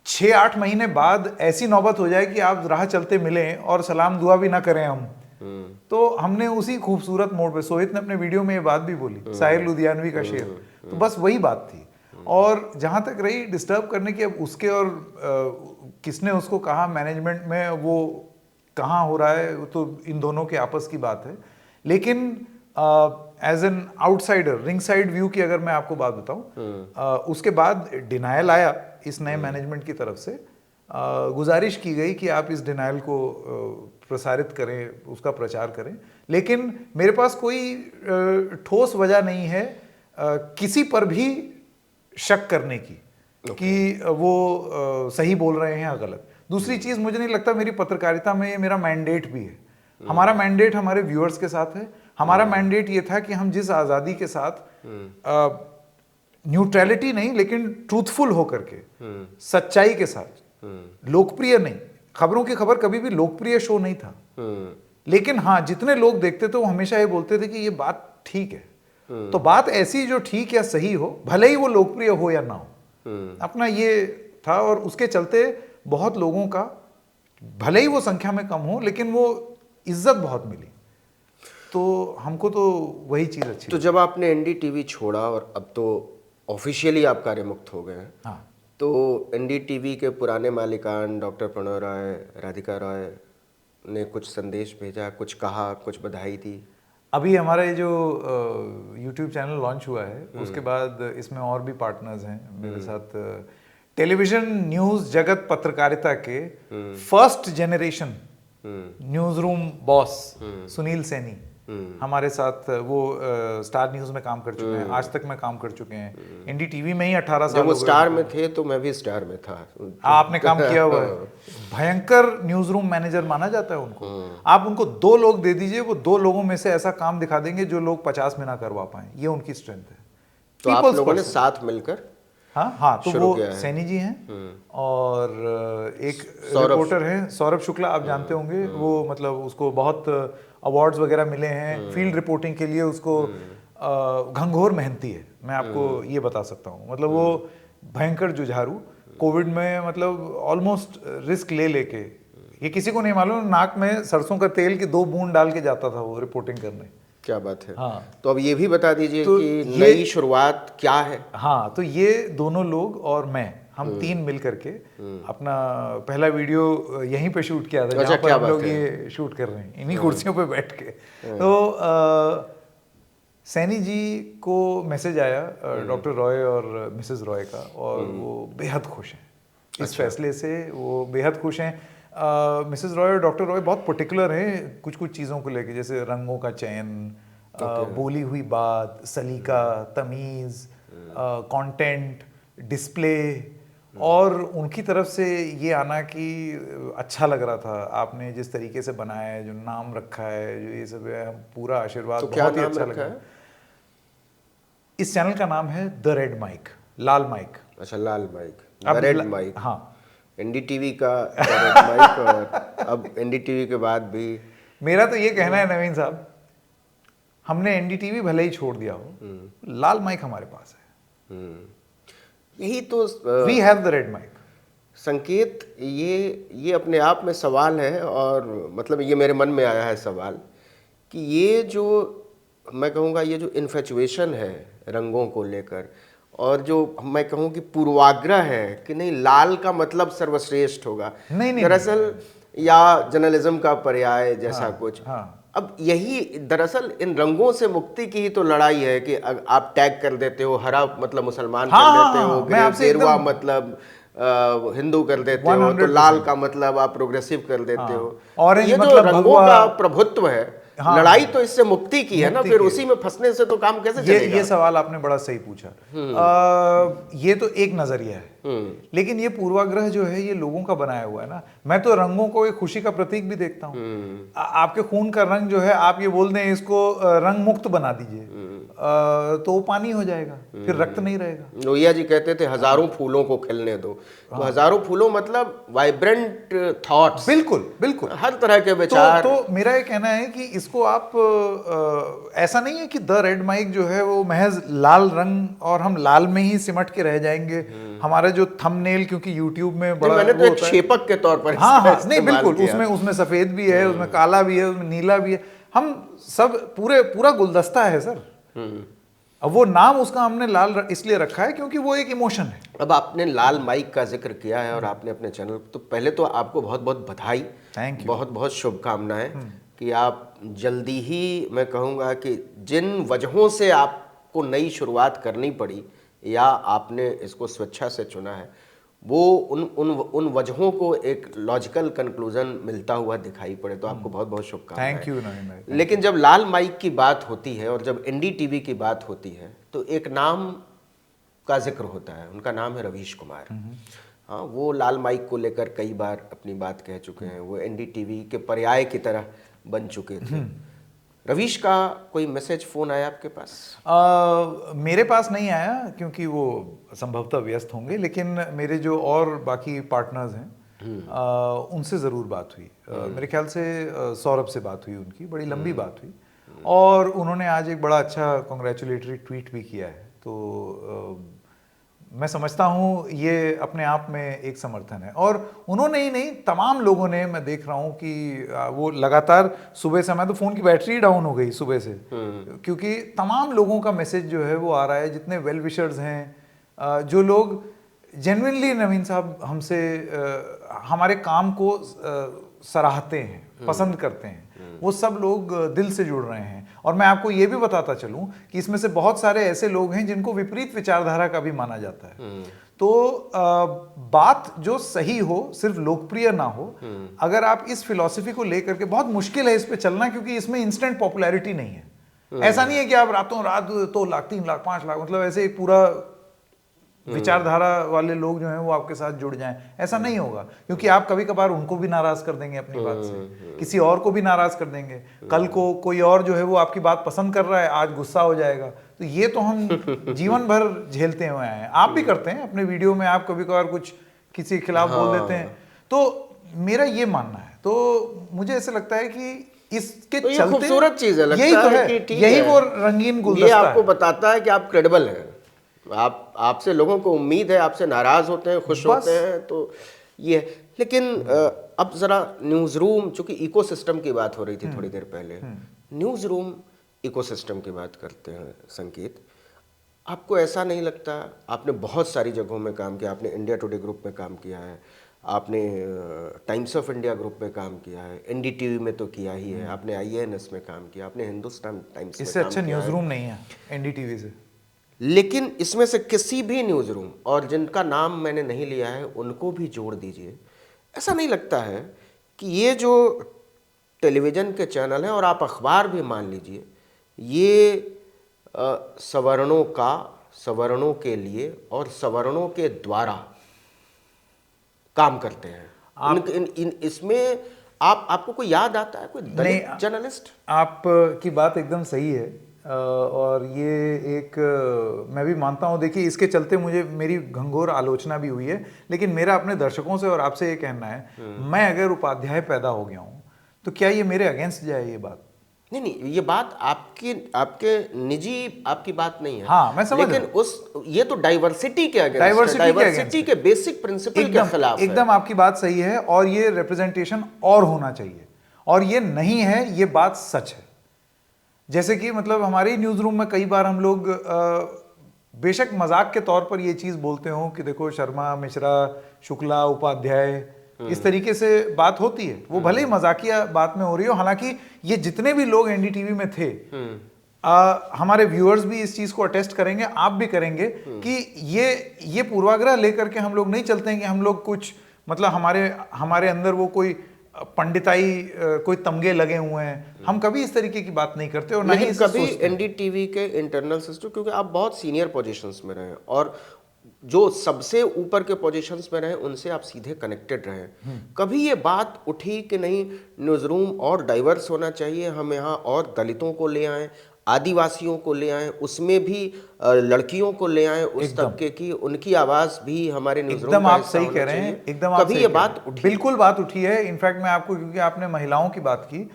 6-8 महीने बाद ऐसी नौबत हो जाए कि आप राह चलते मिलें और सलाम दुआ भी ना करें हम। तो हमने उसी खूबसूरत मोड़ पे, सोहित ने अपने वीडियो में ये बात भी बोली, साहिर लुधियानवी का शेर, तो बस वही बात थी। और जहां तक रही डिस्टर्ब करने की, अब उसके और किसने उसको कहा मैनेजमेंट में, वो कहाँ हो रहा है, वो तो इन दोनों के आपस की बात है। लेकिन as an outsider, ring side view की अगर मैं आपको बात बताऊं, उसके बाद डिनायल आया इस नए मैनेजमेंट की तरफ से। गुजारिश की गई कि आप इस डिनायल को प्रसारित करें, उसका प्रचार करें, लेकिन मेरे पास कोई ठोस वजह नहीं है किसी पर भी शक करने की कि वो सही बोल रहे हैं या गलत। दूसरी चीज, मुझे नहीं लगता मेरी पत्रकारिता में ये मेरा मैंडेट भी है। हमारा मैंडेट हमारे व्यूअर्स के साथ है, हमारा मैंडेट ये था कि हम जिस आज़ादी के साथ न्यूट्रलिटी नहीं लेकिन ट्रूथफुल होकर के, सच्चाई के साथ, लोकप्रिय नहीं, खबरों की खबर कभी भी लोकप्रिय शो नहीं था, लेकिन हाँ जितने लोग देखते थे वो हमेशा ये बोलते थे कि ये बात ठीक है। तो बात ऐसी जो ठीक या सही हो, भले ही वो लोकप्रिय हो या ना हो, अपना ये था। और उसके चलते बहुत लोगों का, भले ही वो संख्या में कम हो, लेकिन वो इज्जत बहुत मिली। तो हमको तो वही चीज अच्छी। तो जब आपने एनडीटीवी छोड़ा और अब तो ऑफिशियली आप कार्यमुक्त हो गए हैं, हाँ, तो एनडीटीवी के पुराने मालिकान डॉक्टर प्रणव रॉय, राधिका रॉय ने कुछ संदेश भेजा, कुछ कहा, कुछ बधाई दी? अभी हमारा ये जो YouTube चैनल लॉन्च हुआ है उसके बाद इसमें और भी पार्टनर्स हैं मेरे साथ। टेलीविजन न्यूज़ जगत पत्रकारिता के first generation news room boss Sunil Saini हमारे साथ, वो स्टार न्यूज़ में काम कर चुके हैं, आज तक में काम कर चुके हैं, एनडीटीवी में ही 18 साल जब वो हो गए। स्टार में थे तो मैं भी स्टार में था। आपने काम किया हुआ है। भयंकर न्यूज रूम मैनेजर माना जाता है उनको। आप उनको 2 लोग दे दीजिए, वो 2 लोगों में से ऐसा काम दिखा देंगे जो लोग 50 में ना करवा पाए। ये उनकी स्ट्रेंथ है। तो आप People's लोगों ने person। साथ मिलकर हाँ, तो शुरू वो किया है। सैनी जी हैं और एक रिपोर्टर हैं सौरभ शुक्ला, आप जानते होंगे। वो मतलब उसको बहुत अवार्ड्स वगैरह मिले हैं फील्ड रिपोर्टिंग के लिए। उसको घंघोर मेहनती है, मैं आपको ये बता सकता हूँ। मतलब वो भयंकर जुझारू, कोविड में मतलब ऑलमोस्ट रिस्क ले लेके, ये किसी को नहीं मालूम, नाक में सरसों का तेल की 2 बूंद डाल के जाता था वो रिपोर्टिंग करने। क्या बात है। हाँ। तो अब ये भी बता दीजिए तो कि नई शुरुआत क्या है? हाँ, तो ये दोनों लोग और मैं, हम 3 मिल करके अपना पहला वीडियो यहीं पे शूट किया था, जहाँ पर हम लोग ये शूट कर रहे हैं, इन्हीं कुर्सियों पे बैठ के। तो सैनी जी को मैसेज आया डॉक्टर रॉय और मिसेस रॉय का, और वो बेहद खुश हैं इस फैसले से। वो बेहद खुश हैं। मिसेस रॉय और डॉक्टर रॉय बहुत पर्टिकुलर हैं कुछ कुछ चीज़ों को लेके, जैसे रंगों का चयन, बोली हुई बात, सलीका, तमीज़, कंटेंट, डिस्प्ले, और उनकी तरफ से ये आना कि अच्छा लग रहा था आपने जिस तरीके से बनाया है, जो नाम रखा है, जो ये सब है, पूरा आशीर्वाद। तो क्या बहुत ही नाम अच्छा रखा लगा है? इस चैनल का नाम है द रेड माइक, लाल माइक। अच्छा, लाल माइक, अब द रेड माइक। हाँ, एनडीटीवी का द रेड माइक, और अब एनडीटीवी के बाद भी। मेरा तो ये कहना है नवीन साहब, हमने एनडीटीवी भले ही छोड़ दिया हो, लाल माइक हमारे पास है। यही तो we have the red mic. Sanket, ये अपने आप में सवाल है, और मतलब ये मेरे मन में आया है सवाल कि ये जो मैं कहूँगा, ये जो इन्फेचुएशन है रंगों को लेकर, और जो मैं कहूँ कि पूर्वाग्रह है कि नहीं लाल का मतलब सर्वश्रेष्ठ होगा, नहीं, दरअसल या जर्नलिज्म का पर्याय जैसा कुछ। हाँ। अब यही दरअसल इन रंगों से मुक्ति की ही तो लड़ाई है कि आप टैग कर देते हो, हरा मतलब मुसलमान कर देते हो, गेरुआ मतलब हिंदू कर देते हो, तो लाल का मतलब आप प्रोग्रेसिव कर देते हो। और ये जो रंगों का प्रभुत्व है, लड़ाई तो इससे मुक्ति की है ना, फिर उसी में फंसने से तो काम कैसे चलेगा? ये सवाल आपने बड़ा सही पूछा। ये तो एक नजरिया है, लेकिन ये पूर्वाग्रह जो है ये लोगों का बनाया हुआ है ना। मैं तो रंगों को एक खुशी का प्रतीक भी देखता हूँ। आपके खून का रंग जो है, आप ये बोल दें इसको रंग मुक्त बना दीजिए, तो वो पानी हो जाएगा, फिर रक्त नहीं रहेगा। लोहिया जी कहते थे हजारों फूलों को खिलने दो, तो हजारों फूलों मतलब वाइब्रेंट थॉट्स, बिल्कुल बिल्कुल, हर तरह के विचार। तो मेरा ये कहना है कि इसको आप ऐसा नहीं है कि द रेड माइक जो है वो महज लाल रंग और हम लाल में ही सिमट के रह जाएंगे। हमारा जो थंबनेल, क्योंकि यूट्यूब में बड़ा मैंने तो एक क्षेपक के तौर पर हाँ, नहीं बिल्कुल, उसमें सफेद भी है, उसमें काला भी है, उसमें नीला भी है, हम सब पूरा गुलदस्ता है सर। अब वो नाम उसका हमने लाल इसलिए रखा है क्योंकि वो एक इमोशन है। अब आपने लाल माइक का जिक्र किया है और आपने अपने चैनल, तो पहले तो आपको बहुत बहुत बधाई, थैंक यू, बहुत बहुत शुभकामनाएं कि आप जल्दी ही, मैं कहूँगा कि जिन वजहों से आपको नई शुरुआत करनी पड़ी या आपने इसको स्वेच्छा से चुना है, वो उन वजहों को एक लॉजिकल कंक्लूजन मिलता हुआ दिखाई पड़े, तो आपको बहुत बहुत शुभकामनाएं। थैंक यू नवीन भाई। लेकिन जब लाल माइक की बात होती है और जब एनडीटीवी की बात होती है, तो एक नाम का जिक्र होता है, उनका नाम है रवीश कुमार। हाँ, वो लाल माइक को लेकर कई बार अपनी बात कह चुके हैं, वो एनडीटीवी के पर्याय की तरह बन चुके थे। रवीश का कोई मैसेज फोन आया आपके पास? मेरे पास नहीं आया क्योंकि वो संभवतः व्यस्त होंगे, लेकिन मेरे जो और बाकी पार्टनर्स हैं उनसे ज़रूर बात हुई। मेरे ख्याल से सौरभ से बात हुई, उनकी बड़ी लंबी बात हुई और उन्होंने आज एक बड़ा अच्छा कॉन्ग्रेचुलेटरी ट्वीट भी किया है। तो मैं समझता हूँ ये अपने आप में एक समर्थन है। और उन्होंने ही नहीं, तमाम लोगों ने, मैं देख रहा हूँ कि वो लगातार सुबह से, मैं तो फ़ोन की बैटरी डाउन हो गई सुबह से, क्योंकि तमाम लोगों का मैसेज जो है वो आ रहा है, जितने वेल विशर्स हैं, जो लोग जेन्युइनली नवीन साहब हमसे हमारे काम को सराहते हैं, पसंद करते हैं, वो सब लोग दिल से जुड़ रहे हैं। और मैं आपको ये भी बताता चलूं कि इसमें से बहुत सारे ऐसे लोग हैं जिनको विपरीत विचारधारा का भी माना जाता है। तो बात जो सही हो, सिर्फ लोकप्रिय ना हो, अगर आप इस फिलॉसफी को लेकर के, बहुत मुश्किल है इस पे चलना क्योंकि इसमें इंस्टेंट पॉपुलैरिटी नहीं है। ऐसा नहीं है कि आप रातों रात 2 लाख 3 लाख 5 लाख, मतलब ऐसे एक पूरा विचारधारा वाले लोग जो हैं वो आपके साथ जुड़ जाएं, ऐसा नहीं होगा, क्योंकि आप कभी कभार उनको भी नाराज कर देंगे अपनी बात से, किसी और को भी नाराज कर देंगे, कल को कोई और जो है वो आपकी बात पसंद कर रहा है, आज गुस्सा हो जाएगा। तो ये तो हम जीवन भर झेलते हुए आए हैं। आप भी करते हैं अपने वीडियो में, आप कभी कभार कुछ किसी के खिलाफ बोल देते हैं। तो मेरा ये मानना है, तो मुझे ऐसा लगता है कि इसके तो ये चलते खूबसूरत चीज है, लगता यही तो है है, कि ठीक यही है, वो रंगीन गुलदस्ता ये आपको है। बताता है कि आप क्रेडिबल हैं। आपसे लोगों को उम्मीद है, आपसे नाराज होते हैं, खुश होते हैं, तो ये। लेकिन अब जरा न्यूज रूम, चूंकि इकोसिस्टम की बात हो रही थी थोड़ी देर पहले, न्यूज रूम इकोसिस्टम की बात करते हैं संकेत, आपको ऐसा नहीं लगता, आपने बहुत सारी जगहों में काम किया, आपने इंडिया टुडे ग्रुप में काम किया है, आपने टाइम्स ऑफ इंडिया ग्रुप में काम किया है, एनडीटीवी में तो किया ही है, आपने आईएएनएस में काम किया, आपने हिंदुस्तान टाइम्स में इससे काम अच्छा किया न्यूज है। रूम नहीं है एनडीटीवी से। लेकिन इसमें से किसी भी न्यूज़ रूम, और जिनका नाम मैंने नहीं लिया है उनको भी जोड़ दीजिए, ऐसा नहीं लगता है कि ये जो टेलीविज़न के चैनल हैं, और आप अखबार भी मान लीजिए, ये सवर्णों के लिए और सवर्णों के द्वारा काम करते हैं। इसमें आपको कोई याद आता है, कोई दलित जर्नलिस्ट? आप की बात एकदम सही है, और ये एक मैं भी मानता हूँ। देखिए, इसके चलते मुझे मेरी घंघोर आलोचना भी हुई है, लेकिन मेरा अपने दर्शकों से और आपसे ये कहना है, मैं अगर उपाध्याय पैदा हो गया हूँ तो क्या ये मेरे अगेंस्ट जाए ये बात? नहीं, ये बात आपके निजी आपकी बात नहीं है। हाँ, मैं समझ लेकिन ये तो डाइवर्सिटी के अगेंस्ट, डाइवर्सिटी के बेसिक प्रिंसिपल के खिलाफ है। एकदम आपकी बात सही है, और ये रिप्रेजेंटेशन और होना चाहिए, और ये नहीं है, ये बात सच है। जैसे कि मतलब हमारे न्यूज़ रूम में कई बार हम लोग बेशक मजाक के तौर पर ये चीज़ बोलते हो कि देखो शर्मा, मिश्रा, शुक्ला, उपाध्याय, इस तरीके से बात होती है, वो भले ही मजाकिया बात में हो रही हो, हालांकि ये जितने भी लोग एनडीटीवी में थे, हमारे व्यूअर्स भी इस चीज़ को अटेस्ट करेंगे, आप भी करेंगे कि ये पूर्वाग्रह लेकर के हम लोग नहीं चलते हैं कि हम लोग कुछ, मतलब हमारे अंदर वो कोई पंडिताई, कोई तमगे लगे हुए हैं। हम कभी इस तरीके की बात नहीं करते, और ना ही कभी एनडीटीवी के इंटरनल सिस्टम, क्योंकि आप बहुत सीनियर पोजीशंस में रहे और जो सबसे ऊपर के पोजीशंस में रहे उनसे आप सीधे कनेक्टेड रहे, कभी ये बात उठी कि नहीं न्यूज़ रूम और डाइवर्स होना चाहिए, हम यहाँ और दलितों को ले आएं, आदिवासियों को ले आएं, उसमें भी लड़कियों को ले आएं, उस तबके की, उनकी आवाज़ भी हमारे न्यूज़ रूम एकदम आप सही कह रहे हैं, एकदम कभी ये बात उठी? बिल्कुल बात उठी है। इनफैक्ट मैं आपको, क्योंकि आपने महिलाओं की बात की,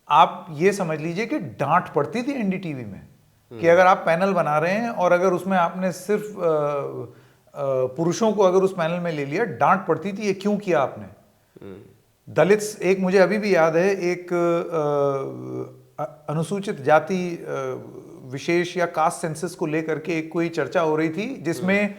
आप ये समझ लीजिए कि डांट पड़ती थी एनडीटीवी में कि अगर आप पैनल बना रहे हैं और अगर उसमें आपने सिर्फ पुरुषों को अगर उस पैनल में ले लिया, डांट पड़ती थी, ये क्यों किया आपने? दलित, एक मुझे अभी भी याद है, एक अनुसूचित जाति विशेष या कास्ट सेंसस को लेकर के एक कोई चर्चा हो रही थी, जिसमें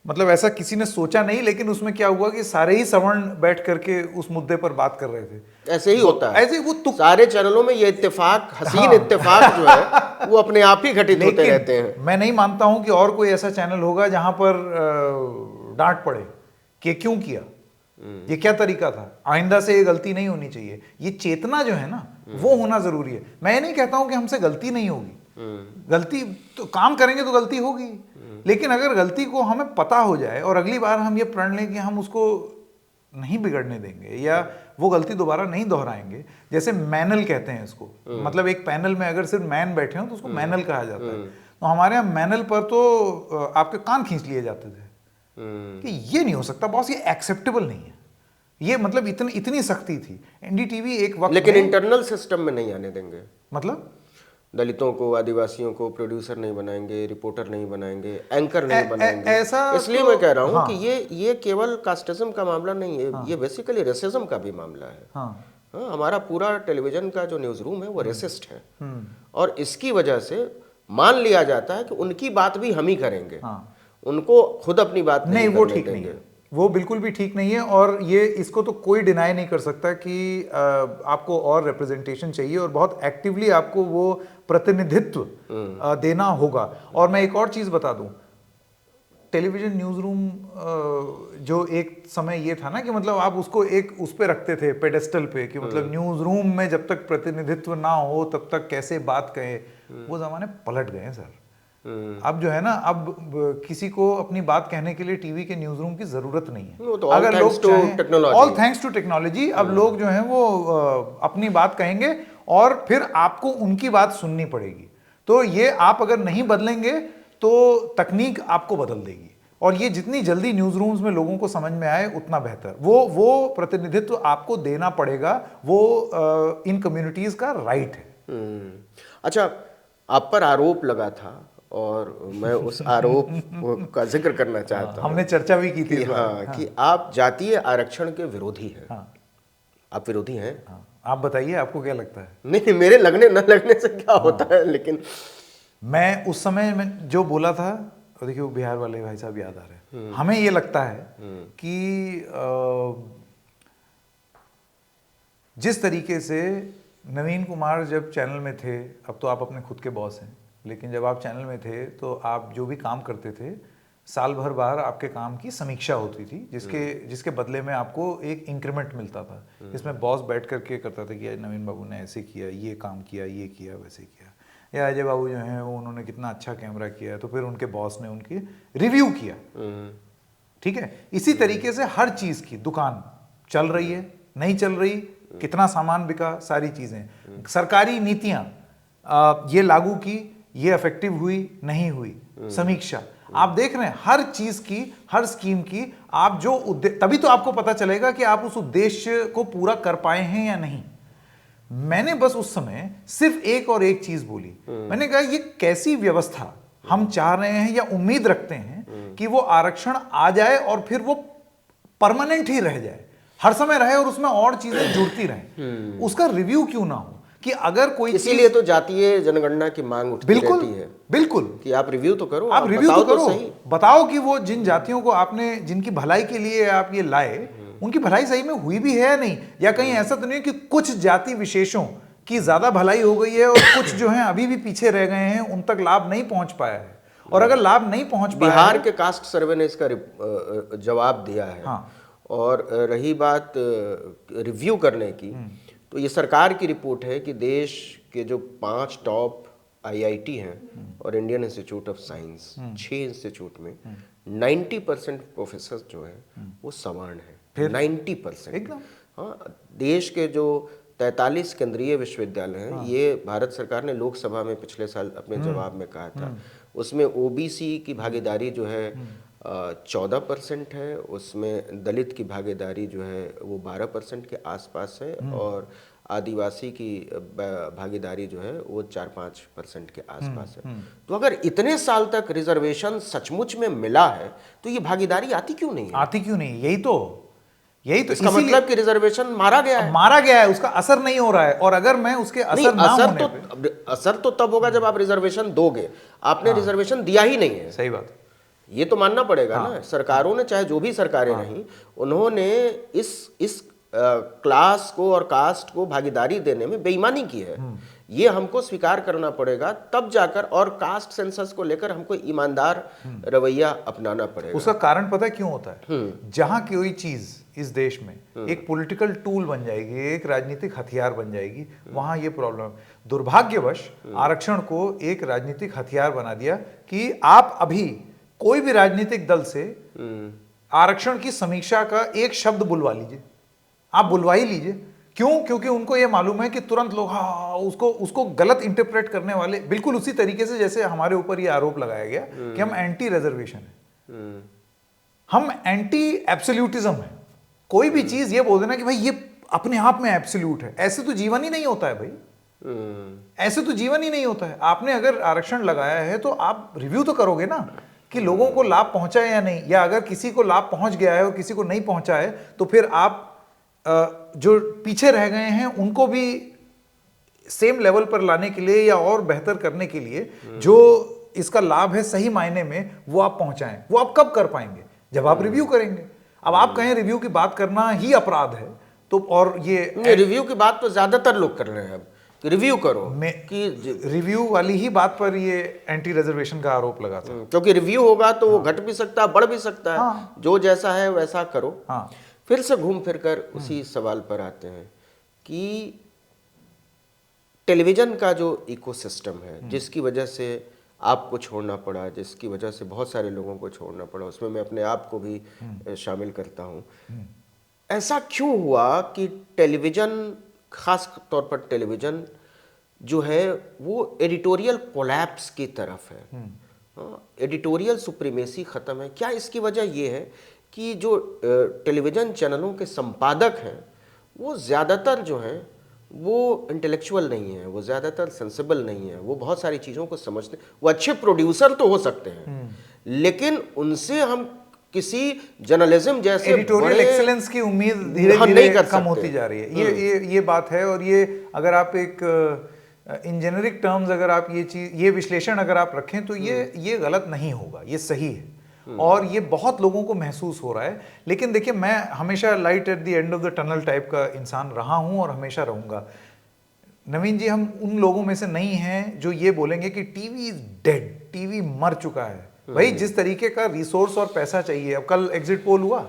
मतलब ऐसा किसी ने सोचा नहीं, लेकिन उसमें क्या हुआ कि सारे ही सवर्ण बैठ करके उस मुद्दे पर बात कर रहे थे। ऐसे ही होता है, ऐसे वो सारे चैनलों में ये इत्तेफाक, हसीन इत्तेफाक जो है वो अपने आप ही घटित होते रहते हैं। मैं नहीं मानता हूं कि और कोई ऐसा चैनल होगा जहां पर डांट पड़े कि क्यों किया, ये क्या तरीका था, आइंदा से ये गलती नहीं होनी चाहिए। ये चेतना जो है ना, वो होना जरूरी है। मैं ये नहीं कहता हूं कि हमसे गलती नहीं होगी, गलती तो काम करेंगे तो गलती होगी, लेकिन अगर गलती को हमें पता हो जाए और अगली बार हम ये प्रण लें कि हम उसको नहीं बिगड़ने देंगे, या वो गलती दोबारा नहीं दोहराएंगे। जैसे मैनल कहते हैं इसको, मतलब एक पैनल में अगर सिर्फ मैन बैठे हो तो उसको मैनल कहा जाता है। तो हमारे यहाँ मैनल पर तो आपके कान खींच लिए जाते थे कि ये नहीं हो सकता बॉस, ये एक्सेप्टेबल नहीं है, ये मतलब इतनी सख्ती थी। एनडीटीवी एक वक्त लेकिन इंटरनल सिस्टम में नहीं आने देंगे, मतलब दलितों को, आदिवासियों को प्रोड्यूसर नहीं बनाएंगे, रिपोर्टर नहीं बनाएंगे, एंकर नहीं बनाएंगे। ऐसा इसलिए तो, मैं कह रहा हूँ हाँ, कि ये केवल कास्टिज्म का मामला नहीं है, ये बेसिकली रेसिज्म का भी मामला है। हाँ, हाँ, हमारा पूरा टेलीविजन का जो न्यूज़ रूम है वो रेसिस्ट है, और इसकी वजह से मान लिया जाता है कि उनकी बात भी हम ही करेंगे, उनको खुद अपनी बात नहीं, वो ठीक नहीं है, वो बिल्कुल भी ठीक नहीं है। और ये इसको तो कोई डिनाई नहीं कर सकता कि आपको और रिप्रेजेंटेशन चाहिए और बहुत एक्टिवली आपको वो प्रतिनिधित्व देना होगा। और मैं एक और चीज बता दूं, टेलीविजन न्यूज रूम जो एक समय ये था ना कि मतलब आप उसको एक उस पे रखते थे पेडेस्टल पे कि मतलब न्यूज रूम में जब तक प्रतिनिधित्व ना हो तब तक कैसे बात कहे, वो जमाने पलट गए हैं सर। अब जो है ना, अब किसी को अपनी बात कहने के लिए टीवी के न्यूज रूम की जरूरत नहीं है। तो अगर लोग चाहें, all all thanks to technology, अब लोग जो हैं वो अपनी बात कहेंगे और फिर आपको उनकी बात सुननी पड़ेगी। तो ये आप अगर नहीं बदलेंगे तो तकनीक आपको बदल देगी, और ये जितनी जल्दी न्यूज रूम्स में लोगों को समझ में आए उतना बेहतर। वो प्रतिनिधित्व आपको देना पड़ेगा, वो इन कम्युनिटीज का राइट है। अच्छा, आप पर आरोप लगा था और मैं उस आरोप का जिक्र करना चाहता हूँ। हमने चर्चा भी की थी हाँ, कि आप जातीय आरक्षण के विरोधी हैं। हाँ। आप विरोधी हैं? हाँ, आप बताइए आपको क्या लगता है? नहीं, मेरे लगने न लगने से क्या होता है, लेकिन मैं उस समय में जो बोला था, और देखिए वो बिहार वाले भाई साहब याद आ रहे हैं। हमें ये लगता है कि जिस तरीके से नवीन कुमार जब चैनल में थे, अब तो आप अपने खुद के बॉस हैं, लेकिन जब आप चैनल में थे तो आप जो भी काम करते थे साल भर बार आपके काम की समीक्षा होती थी, जिसके बदले में आपको एक इंक्रीमेंट मिलता था, जिसमें बॉस बैठ करके करता था कि नवीन बाबू ने ऐसे किया, ये काम किया, ये किया, वैसे किया, या अजय बाबू जो हैं वो उन्होंने कितना अच्छा कैमरा किया, तो फिर उनके बॉस ने उनकी रिव्यू किया। ठीक है, इसी तरीके से हर चीज की दुकान चल रही है, नहीं चल रही, कितना सामान बिका, सारी चीजें, सरकारी नीतियां ये लागू की, ये इफेक्टिव हुई, नहीं हुई, समीक्षा आप देख रहे हैं हर चीज की, हर स्कीम की। आप जो तभी तो आपको पता चलेगा कि आप उस उद्देश्य को पूरा कर पाए हैं या नहीं। मैंने बस उस समय सिर्फ एक और एक चीज बोली, मैंने कहा ये कैसी व्यवस्था हम चाह रहे हैं या उम्मीद रखते हैं कि वो आरक्षण आ जाए और फिर वो परमानेंट ही रह जाए, हर समय रहे और उसमें और चीजें जुड़ती रहें, उसका रिव्यू क्यों ना हो? कि अगर कोई, इसीलिए तो जातीय जनगणना की मांग उठती रहती है। बिल्कुल, कि आप रिव्यू तो करो, आप रिव्यू तो करो, सही। बताओ कि वो जिन जातियों को आपने, जिनकी भलाई के लिए आप ये लाए, उनकी भलाई सही में हुई भी है या नहीं, या कहीं ऐसा तो नहीं है कि कुछ जाति विशेषों की ज्यादा भलाई हो गई है और कुछ जो है अभी भी पीछे रह गए हैं, उन तक लाभ नहीं पहुंच पाया है। और अगर लाभ नहीं पहुंच पाया, बिहार के कास्ट सर्वे ने इसका जवाब दिया है। हाँ। और रही बात रिव्यू करने की, तो ये सरकार की रिपोर्ट है कि देश के जो 5 टॉप आईआईटी हैं और Indian institute of science, 6 institute में 90% प्रोफेसर जो हैं वो सवर्ण हैं। 90% एकदम। हाँ, देश के जो 43 केंद्रीय विश्वविद्यालय हैं, ये भारत सरकार ने लोकसभा में पिछले साल अपने जवाब में कहा था, उसमें ओबीसी की भागीदारी जो है 14% है, उसमें दलित की भागीदारी जो है वो 12% के आसपास है, और आदिवासी की भागीदारी जो है वो 4-5% के आसपास है। तो अगर इतने साल तक रिजर्वेशन सचमुच में मिला है तो ये भागीदारी आती क्यों नहीं है? आती क्यों नहीं? यही तो इसका मतलब कि रिजर्वेशन मारा गया है, उसका असर नहीं हो रहा है। और अगर मैं उसके असर तो तब होगा जब आप रिजर्वेशन दोगे। आपने रिजर्वेशन दिया ही नहीं है। सही बात, ये तो मानना पड़ेगा ना। सरकारों ने, चाहे जो भी सरकारें रहीं, उन्होंने इस क्लास को और कास्ट को भागीदारी देने में बेईमानी की है। ये हमको स्वीकार करना पड़ेगा, तब जाकर, और कास्ट सेंसस को लेकर हमको ईमानदार रवैया अपनाना पड़ेगा। उसका कारण पता है क्यों होता है? जहां कोई चीज इस देश में एक पॉलिटिकल टूल बन जाएगी, एक राजनीतिक हथियार बन जाएगी, वहां ये प्रॉब्लम। दुर्भाग्यवश आरक्षण को एक राजनीतिक हथियार बना दिया कि आप अभी कोई भी राजनीतिक दल से आरक्षण की समीक्षा का एक शब्द बुलवा लीजिए, आप बुलवा ही लीजिए। क्यों? क्योंकि उनको ये मालूम है कि तुरंत लोग हाँ उसको गलत इंटरप्रेट करने वाले, बिल्कुल उसी तरीके से जैसे हमारे ऊपर ये आरोप लगाया गया कि हम एंटी रिजर्वेशन है, हम एंटी एब्सोल्यूटिज्म है। कोई भी चीज ये बोल देना कि भाई ये अपने आप में एब्सोल्यूट है, ऐसे तो जीवन ही नहीं होता है भाई, ऐसे तो जीवन ही नहीं होता है। आपने अगर आरक्षण लगाया है तो आप रिव्यू तो करोगे ना कि लोगों को लाभ पहुंचा है या नहीं, या अगर किसी को लाभ पहुंच गया है और किसी को नहीं पहुंचा है तो फिर आप जो पीछे रह गए हैं उनको भी सेम लेवल पर लाने के लिए या और बेहतर करने के लिए जो इसका लाभ है सही मायने में वो आप पहुंचाएं। वो आप कब कर पाएंगे? जब आप रिव्यू करेंगे। अब आप कहें रिव्यू की बात करना ही अपराध है तो, और ये रिव्यू की बात तो ज्यादातर लोग कर रहे हैं अब, रिव्यू करो कि रिव्यू वाली ही बात पर ये एंटी रिजर्वेशन का आरोप लगा था। क्योंकि रिव्यू होगा तो वो घट भी सकता है, बढ़ भी सकता है। हाँ। जो जैसा है वैसा करो। हाँ। फिर से घूम फिर कर उसी सवाल पर आते हैं कि टेलीविजन का जो इकोसिस्टम है, जिसकी वजह से आपको छोड़ना पड़ा, जिसकी वजह से बहुत सारे लोगों को छोड़ना पड़ा, उसमें मैं अपने आप को भी शामिल करता हूँ। ऐसा क्यों हुआ कि टेलीविजन, खास तौर पर टेलीविजन जो है वो एडिटोरियल कोलैप्स की तरफ है, एडिटोरियल सुप्रीमेसी ख़त्म है? क्या इसकी वजह ये है कि जो टेलीविज़न चैनलों के संपादक हैं वो ज़्यादातर जो हैं वो इंटेलेक्चुअल नहीं है, वो ज़्यादातर सेंसिबल नहीं है, वो बहुत सारी चीज़ों को समझते, वो अच्छे प्रोड्यूसर तो हो सकते हैं लेकिन उनसे हम किसी जर्नलिज्म जैसे एडिटोरियल एक्सीलेंस की उम्मीद धीरे धीरे कम होती जा रही है। ये बात है। और ये अगर आप एक इन जेनेरिक टर्म्स अगर आप ये विश्लेषण अगर आप रखें तो ये गलत नहीं होगा, ये सही है और ये बहुत लोगों को महसूस हो रहा है। लेकिन देखिए, मैं हमेशा light at the end of the tunnel type का इंसान रहा हूं और हमेशा रहूंगा। नवीन जी, हम उन लोगों में से नहीं हैं जो ये बोलेंगे कि टीवी इज डेड, टीवी मर चुका है। भाई, जिस तरीके का रिसोर्स और पैसा चाहिए, अब कल एग्जिट पोल हुआ,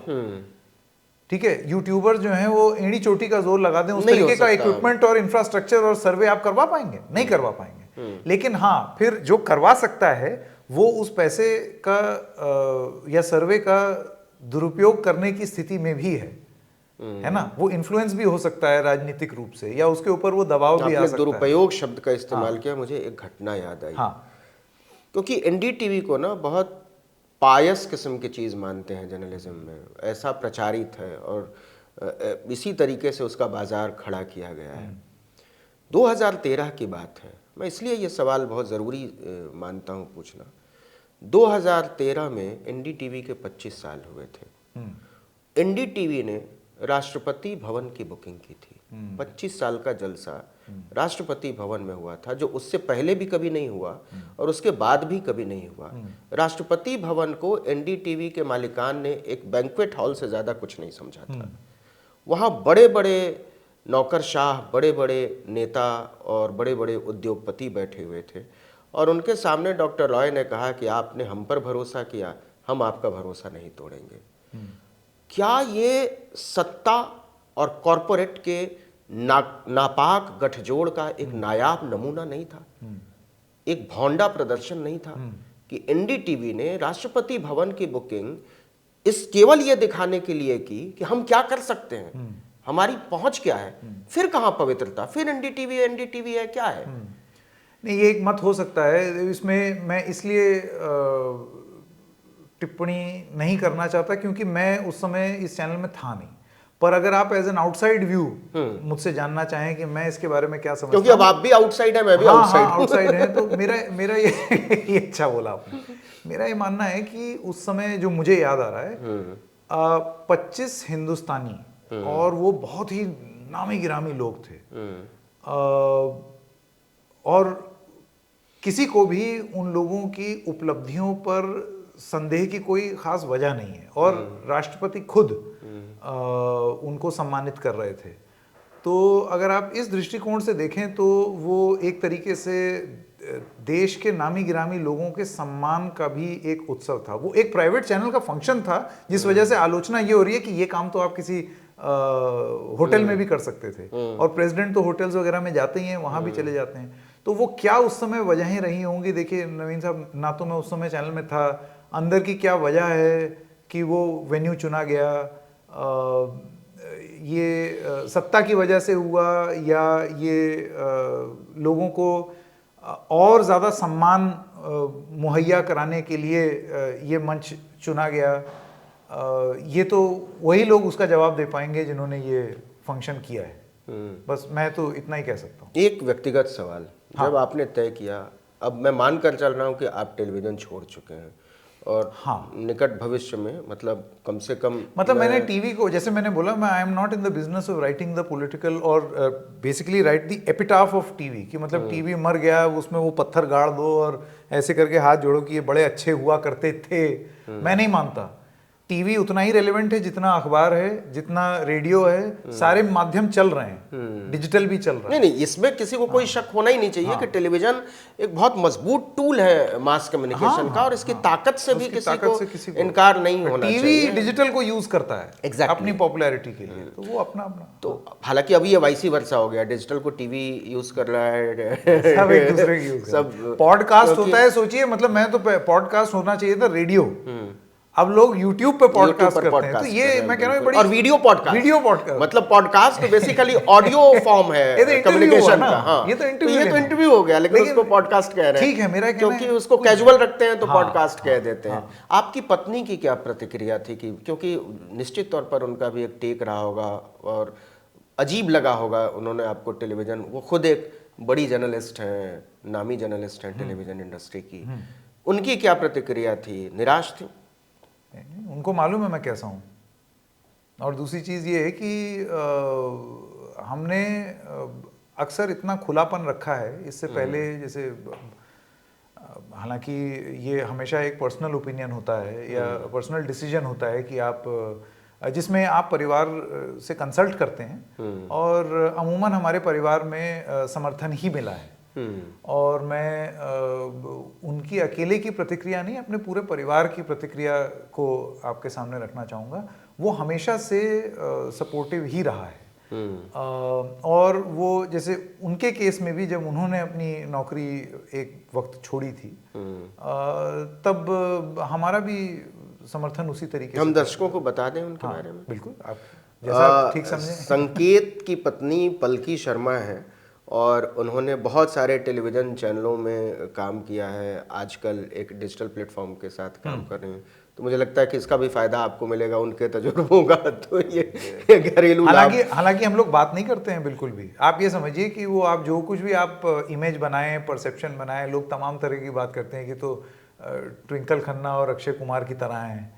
ठीक है, यूट्यूबर जो है वो एड़ी चोटी का जोर लगा दें, उस तरीके का इक्विपमेंट और इंफ्रास्ट्रक्चर और सर्वे आप करवा पाएंगे? नहीं करवा पाएंगे। लेकिन हाँ, फिर जो करवा सकता है वो उस पैसे का या सर्वे का दुरुपयोग करने की स्थिति में भी है ना? वो इन्फ्लुएंस भी हो सकता है राजनीतिक रूप से, या उसके ऊपर वो दबाव भी आ सकता है। दुरुपयोग शब्द का इस्तेमाल किया, मुझे एक घटना याद आई। हाँ। क्योंकि एनडीटीवी को ना बहुत पायस किस्म की चीज़ मानते हैं जर्नलिज्म में, ऐसा प्रचारित है और इसी तरीके से उसका बाजार खड़ा किया गया है। 2013 की बात है, मैं इसलिए ये सवाल बहुत ज़रूरी मानता हूँ पूछना। 2013 में एनडीटीवी के 25 साल हुए थे। एनडीटीवी ने राष्ट्रपति भवन की बुकिंग की थी। 25 साल का जलसा राष्ट्रपति भवन में हुआ था, जो उससे पहले भी कभी नहीं हुआ और उसके बाद भी कभी नहीं हुआ। राष्ट्रपति भवन को एनडीटीवी के मालिकान ने एक बैंक्वेट हॉल से ज़्यादा कुछ नहीं समझा था। वहाँ बड़े बड़े नौकरशाह, बड़े बड़े नेता और बड़े बड़े उद्योगपति बैठे हुए थे और उनके सामने डॉक्टर रॉय ने कहा कि आपने हम पर भरोसा किया, हम आपका भरोसा नहीं तोड़ेंगे। क्या ये सत्ता और कॉरपोरेट के नापाक गठजोड़ का एक नायाब नमूना नहीं था? एक भौंडा प्रदर्शन नहीं था कि एनडीटीवी ने राष्ट्रपति भवन की बुकिंग इस केवल ये दिखाने के लिए की कि हम क्या कर सकते हैं, हमारी पहुंच क्या है? फिर कहां पवित्रता? फिर एनडीटीवी है, क्या है? नहीं, ये एक मत हो सकता है। इसमें मैं इसलिए टिप्पणी नहीं करना चाहता क्योंकि मैं उस समय इस चैनल में था नहीं। पर अगर आप एज एन आउटसाइड व्यू मुझसे जानना चाहें कि मैं इसके बारे में क्या समझता हूं, क्योंकि अब आप भी आउटसाइड है, मैं भी आउटसाइड है, तो मेरा ये अच्छा बोला आपने। मेरा ये मानना है कि उस समय जो मुझे याद आ रहा है, 25 हिंदुस्तानी और वो बहुत ही नामी गिरामी लोग थे और किसी को भी उन लोगों की उपलब्धियों पर संदेह की कोई खास वजह नहीं है और राष्ट्रपति खुद उनको सम्मानित कर रहे थे। तो अगर आप इस दृष्टिकोण से देखें तो वो एक तरीके से देश के नामी गिरामी लोगों के सम्मान का भी एक उत्सव था। वो एक प्राइवेट चैनल का फंक्शन था, जिस वजह से आलोचना ये हो रही है कि ये काम तो आप किसी होटल में भी कर सकते थे और प्रेसिडेंट तो होटल्स वगैरह में जाते ही हैं, वहां भी चले जाते हैं। तो वो क्या उस समय वजहें रही होंगी? देखिए नवीन साहब, ना तो मैं उस समय चैनल में था, अंदर की क्या वजह है कि वो वेन्यू चुना गया, ये सत्ता की वजह से हुआ या ये लोगों को और ज़्यादा सम्मान मुहैया कराने के लिए ये मंच चुना गया, ये तो वही लोग उसका जवाब दे पाएंगे जिन्होंने ये फंक्शन किया है। बस मैं तो इतना ही कह सकता हूँ। एक व्यक्तिगत सवाल, जब आपने तय किया, अब मैं मान कर चल रहा हूँ कि आप टेलीविज़न छोड़ चुके हैं और निकट भविष्य में मतलब कम से कम मतलब मैंने टीवी को, जैसे मैंने बोला, मैं I am not in the business of writing the political और basically write the epitaph of TV, कि मतलब टीवी मर गया, उसमें वो पत्थर गाड़ दो और ऐसे करके हाथ जोड़ो कि ये बड़े अच्छे हुआ करते थे। मैं नहीं मानता। टीवी उतना ही रेलेवेंट है जितना अखबार है, जितना रेडियो है, सारे माध्यम चल रहे हैं, डिजिटल भी चल रहा है। नहीं, इसमें किसी को कोई शक होना ही नहीं चाहिए कि टेलीविजन एक बहुत मजबूत टूल है मास कम्युनिकेशन का, और इसकी ताकत से भी किसी को इनकार नहीं होना चाहिए। टीवी डिजिटल को यूज करता है Exactly. अपनी पॉपुलैरिटी के लिए, तो वो अपना तो हालांकि अभी ये वाइसी वर्सा हो गया, डिजिटल को टीवी यूज कर रहा है, सब एक दूसरे की यूज सब पॉडकास्ट होता है। सोचिए, मतलब मैं तो पॉडकास्ट होना चाहिए था रेडियो, अब लोग YouTube पे पॉडकास्ट करते हैं। तो ये मैं कह रहा हूँ बड़ी, और वीडियो पॉडकास्ट मतलब पॉडकास्ट तो बेसिकली ऑडियो फॉर्म है कम्युनिकेशन का। हाँ, ये तो इंटरव्यू हो गया, लेकिन उसको पॉडकास्ट कह रहे हैं। ठीक है, मेरा क्योंकि उसको कैजुअल रखते हैं तो पॉडकास्ट कह देते हैं। आपकी पत्नी की क्या प्रतिक्रिया थी? कि क्योंकि निश्चित तौर पर उनका भी एक टेक रहा होगा और अजीब लगा होगा, उन्होंने आपको टेलीविजन, वो खुद एक बड़ी जर्नलिस्ट हैं, नामी जर्नलिस्ट हैं टेलीविजन इंडस्ट्री की, उनकी क्या प्रतिक्रिया थी? निराश थी? उनको मालूम है मैं कैसा हूँ। और दूसरी चीज़ ये है कि हमने अक्सर इतना खुलापन रखा है इससे पहले, जैसे हालांकि ये हमेशा एक पर्सनल ओपिनियन होता है या पर्सनल डिसीजन होता है कि आप जिसमें आप परिवार से कंसल्ट करते हैं, और अमूमन हमारे परिवार में समर्थन ही मिला है। और मैं उनकी अकेले की प्रतिक्रिया नहीं, अपने पूरे परिवार की प्रतिक्रिया को आपके सामने रखना चाहूँगा। वो हमेशा से सपोर्टिव ही रहा है। और वो, जैसे उनके केस में भी, जब उन्होंने अपनी नौकरी एक वक्त छोड़ी थी, तब हमारा भी समर्थन उसी तरीके से। हम दर्शकों को बता दें उनके बारे में। बिल्कुल, आप जैसा ठीक समझें। संकेत की पत्नी पलकी शर्मा है और उन्होंने बहुत सारे टेलीविज़न चैनलों में काम किया है, आजकल एक डिजिटल प्लेटफॉर्म के साथ काम कर रहे हैं। तो मुझे लगता है कि इसका भी फायदा आपको मिलेगा उनके तजुर्बों का। तो ये घरेलू हालांकि हम लोग बात नहीं करते हैं बिल्कुल भी। आप ये समझिए कि वो, आप जो कुछ भी आप इमेज बनाएं, परसेप्शन बनाएं, लोग तमाम तरह की बात करते हैं कि तो ट्विंकल खन्ना और अक्षय कुमार की तरह हैं,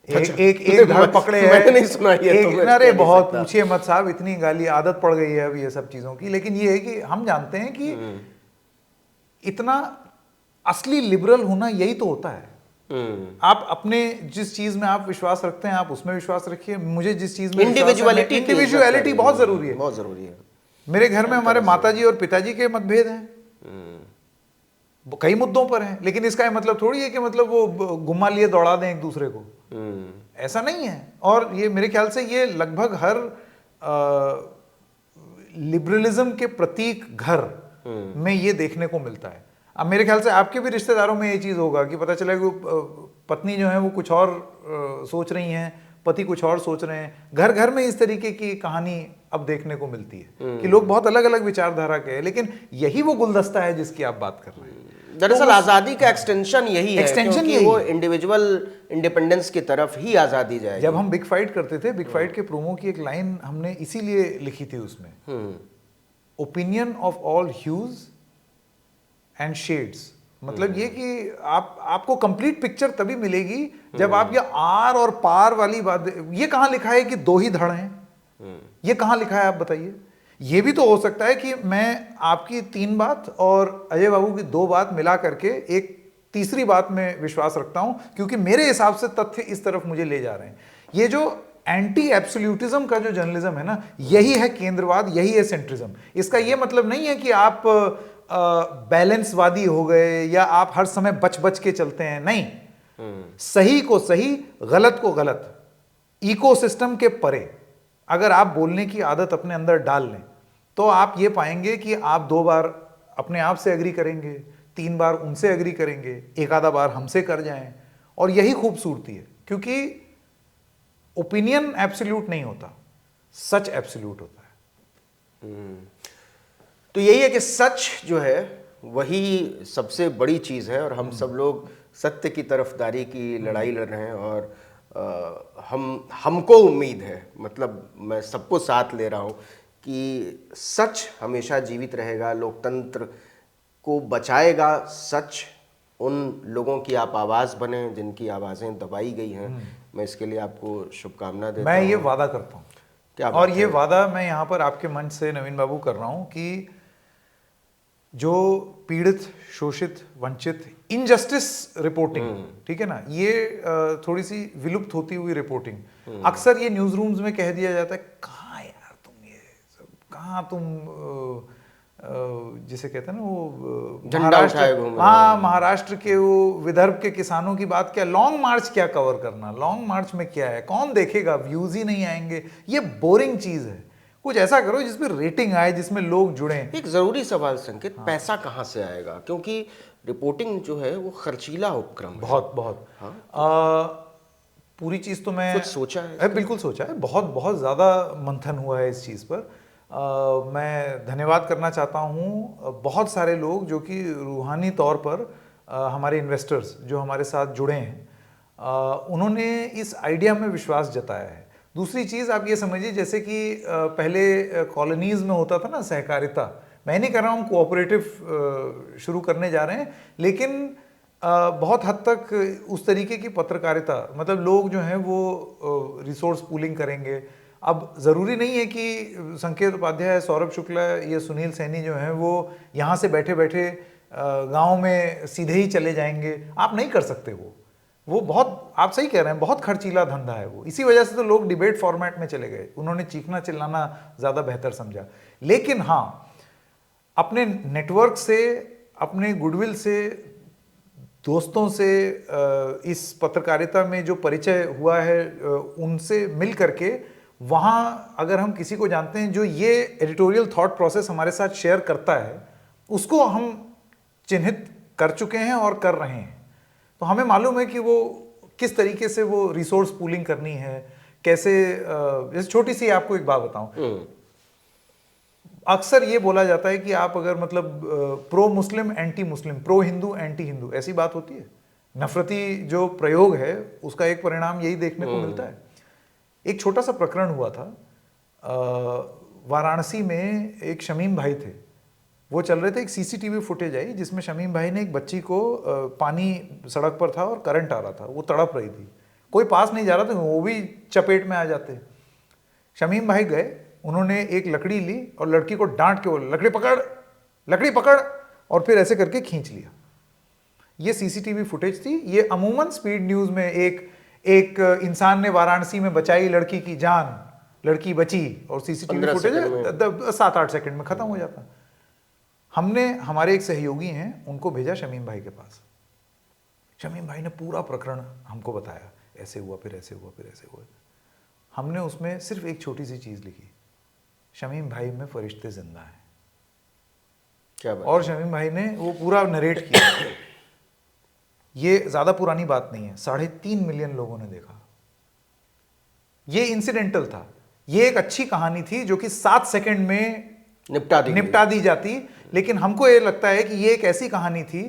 एक धड़ पकड़े है। मैंने नहीं सुना ये तो। अरे बहुत पूछिए मत साहब, इतनी गाली आदत पड़ गई है अब ये सब चीजों की। लेकिन ये है कि हम जानते हैं कि इतना असली लिबरल होना यही तो होता है। आप अपने जिस चीज में आप विश्वास रखते हैं, आप उसमें विश्वास रखिए। मुझे जिस चीज में इंडिविजुअलिटी बहुत जरूरी है, बहुत जरूरी है। मेरे घर में हमारे माताजी और पिताजी के मतभेद हैं, कई मुद्दों पर हैं, लेकिन इसका मतलब थोड़ी है कि मतलब वो गुम्मा लिए दौड़ा दें एक दूसरे को, ऐसा नहीं है। और ये मेरे ख्याल से ये लगभग हर लिबरलिज्म के प्रतीक घर में ये देखने को मिलता है। अब मेरे ख्याल से आपके भी रिश्तेदारों में ये चीज़ होगा कि पता चला कि पत्नी जो है वो कुछ और सोच रही हैं, पति कुछ और सोच रहे हैं। घर घर में इस तरीके की कहानी अब देखने को मिलती है कि लोग बहुत अलग अलग विचारधारा के हैं, लेकिन यही वो गुलदस्ता है जिसकी आप बात कर रहे हैं। दरअसल आज़ादी का एक्सटेंशन यही है, क्योंकि वो इंडिविजुअल इंडिपेंडेंस की तरफ ही आज़ादी जाएगी। जब हम बिग फाइट करते थे, बिग फाइट के प्रोमो की एक लाइन हमने इसीलिए लिखी थी उसमें, opinion of all huge and shades. मतलब ये कि आपको कंप्लीट पिक्चर तभी मिलेगी जब आप ये आर और पार वाली बात, ये कहाँ लिखा है कि दो ही धड़ हैं, ये कहाँ लिखा है आप बताइए। ये भी तो हो सकता है कि मैं आपकी 3 बात और अजय बाबू की 2 बात मिला करके एक तीसरी बात में विश्वास रखता हूं, क्योंकि मेरे हिसाब से तथ्य इस तरफ मुझे ले जा रहे हैं। ये जो एंटी एब्सोल्यूटिज्म का जो जर्नलिज्म है ना, यही है केंद्रवाद, यही है सेंट्रिज्म। इसका ये मतलब नहीं है कि आप बैलेंसवादी हो गए या आप हर समय बच बच के चलते हैं, नहीं। सही को सही, गलत को गलत, इकोसिस्टम के परे अगर आप बोलने की आदत अपने अंदर डाल लें, तो आप ये पाएंगे कि आप 2 बार अपने आप से एग्री करेंगे, 3 बार उनसे एग्री करेंगे, एक आधा बार हमसे कर जाएं, और यही खूबसूरती है। क्योंकि ओपिनियन एब्सोल्यूट नहीं होता, सच एब्सोल्यूट होता है। तो यही है कि सच जो है वही सबसे बड़ी चीज़ है, और हम सब लोग सत्य की तरफदारी की लड़ाई लड़ रहे हैं। और हमको उम्मीद है, मतलब मैं सबको साथ ले रहा हूँ कि सच हमेशा जीवित रहेगा, लोकतंत्र को बचाएगा सच। उन लोगों की आप आवाज़ बने जिनकी आवाज़ें दबाई गई हैं। मैं इसके लिए आपको शुभकामना देता हूँ। मैं ये वादा करता हूँ, क्या और बात ये है? वादा मैं यहाँ पर आपके मंच से नवीन बाबू कर रहा हूँ कि जो पीड़ित, शोषित, वंचित, इनजस्टिस रिपोर्टिंग, ठीक है ना, ये थोड़ी सी विलुप्त होती हुई रिपोर्टिंग, अक्सर ये न्यूज रूम्स में कह दिया जाता है, कहाँ यार तुम ये सब, कहाँ तुम जिसे कहते हैं ना वो झंडा उठाए घूम रहे हो। हाँ, महाराष्ट्र के वो विदर्भ के किसानों की बात, क्या लॉन्ग मार्च क्या कवर करना, लॉन्ग मार्च में क्या है, कौन देखेगा, व्यूज ही नहीं आएंगे, ये बोरिंग चीज है। कुछ ऐसा करो जिसमें रेटिंग आए, जिसमें लोग जुड़े। एक ज़रूरी सवाल संकेत, पैसा कहाँ से आएगा? क्योंकि रिपोर्टिंग जो है वो खर्चीला उपक्रम है। बहुत बहुत। पूरी चीज़ तो मैं कुछ सोचा है? बिल्कुल सोचा है, बहुत बहुत ज़्यादा मंथन हुआ है इस चीज़ पर। मैं धन्यवाद करना चाहता हूँ बहुत सारे लोग जो कि रूहानी तौर पर हमारे इन्वेस्टर्स जो हमारे साथ जुड़े हैं, उन्होंने इस आइडिया में विश्वास जताया है। दूसरी चीज़ आप ये समझिए, जैसे कि पहले कॉलोनीज में होता था ना सहकारिता, मैं नहीं कर रहा हूँ कोऑपरेटिव शुरू करने जा रहे हैं, लेकिन बहुत हद तक उस तरीके की पत्रकारिता, मतलब लोग जो हैं वो रिसोर्स पूलिंग करेंगे। अब ज़रूरी नहीं है कि संकेत उपाध्याय, सौरभ शुक्ला या सुनील सैनी जो हैं वो यहाँ से बैठे बैठे गांव में सीधे ही चले जाएंगे, आप नहीं कर सकते। वो बहुत, आप सही कह रहे हैं, बहुत खर्चीला धंधा है वो। इसी वजह से तो लोग डिबेट फॉर्मेट में चले गए, उन्होंने चीखना चिल्लाना ज़्यादा बेहतर समझा। लेकिन हाँ, अपने नेटवर्क से, अपने गुडविल से, दोस्तों से, इस पत्रकारिता में जो परिचय हुआ है उनसे मिल करके, वहाँ अगर हम किसी को जानते हैं जो ये एडिटोरियल थॉट प्रोसेस हमारे साथ शेयर करता है, उसको हम चिन्हित कर चुके हैं और कर रहे हैं। तो हमें मालूम है कि वो किस तरीके से वो रिसोर्स पूलिंग करनी है, कैसे। जैसे छोटी सी आपको एक बात बताऊं, अक्सर ये बोला जाता है कि आप अगर मतलब pro Muslim anti Muslim, pro Hindu anti Hindu, ऐसी बात होती है। नफरती जो प्रयोग है उसका एक परिणाम यही देखने को मिलता है। एक छोटा सा प्रकरण हुआ था, वाराणसी में एक शमीम भाई थे, वो चल रहे थे, एक सीसीटीवी फुटेज आई जिसमें शमीम भाई ने एक बच्ची को, पानी सड़क पर था और करंट आ रहा था, वो तड़प रही थी, कोई पास नहीं जा रहा था, वो भी चपेट में आ जाते। शमीम भाई गए, उन्होंने एक लकड़ी ली और लड़की को डांट के बोले, लकड़ी पकड़, लकड़ी पकड़, और फिर ऐसे करके खींच लिया। ये सीसीटीवी फुटेज थी। ये अमूमन स्पीड न्यूज में एक इंसान ने वाराणसी में बचाई लड़की की जान, लड़की बची, और सीसीटीवी फुटेज 7-8 सेकंड में खत्म हो जाता। हमने, हमारे एक सहयोगी हैं, उनको भेजा शमीम भाई के पास। शमीम भाई ने पूरा प्रकरण हमको बताया, ऐसे हुआ, फिर ऐसे हुआ, फिर ऐसे हुआ। हमने उसमें सिर्फ एक छोटी सी चीज लिखी, शमीम भाई में फरिश्ते जिंदा हैं। क्या बात? और शमीम भाई ने वो पूरा नरेट किया। ये ज्यादा पुरानी बात नहीं है, 3.5 मिलियन लोगों ने देखा। ये इंसिडेंटल था, ये एक अच्छी कहानी थी जो कि 7 सेकंड में निपटा दी जाती, लेकिन हमको ये लगता है कि ये एक ऐसी कहानी थी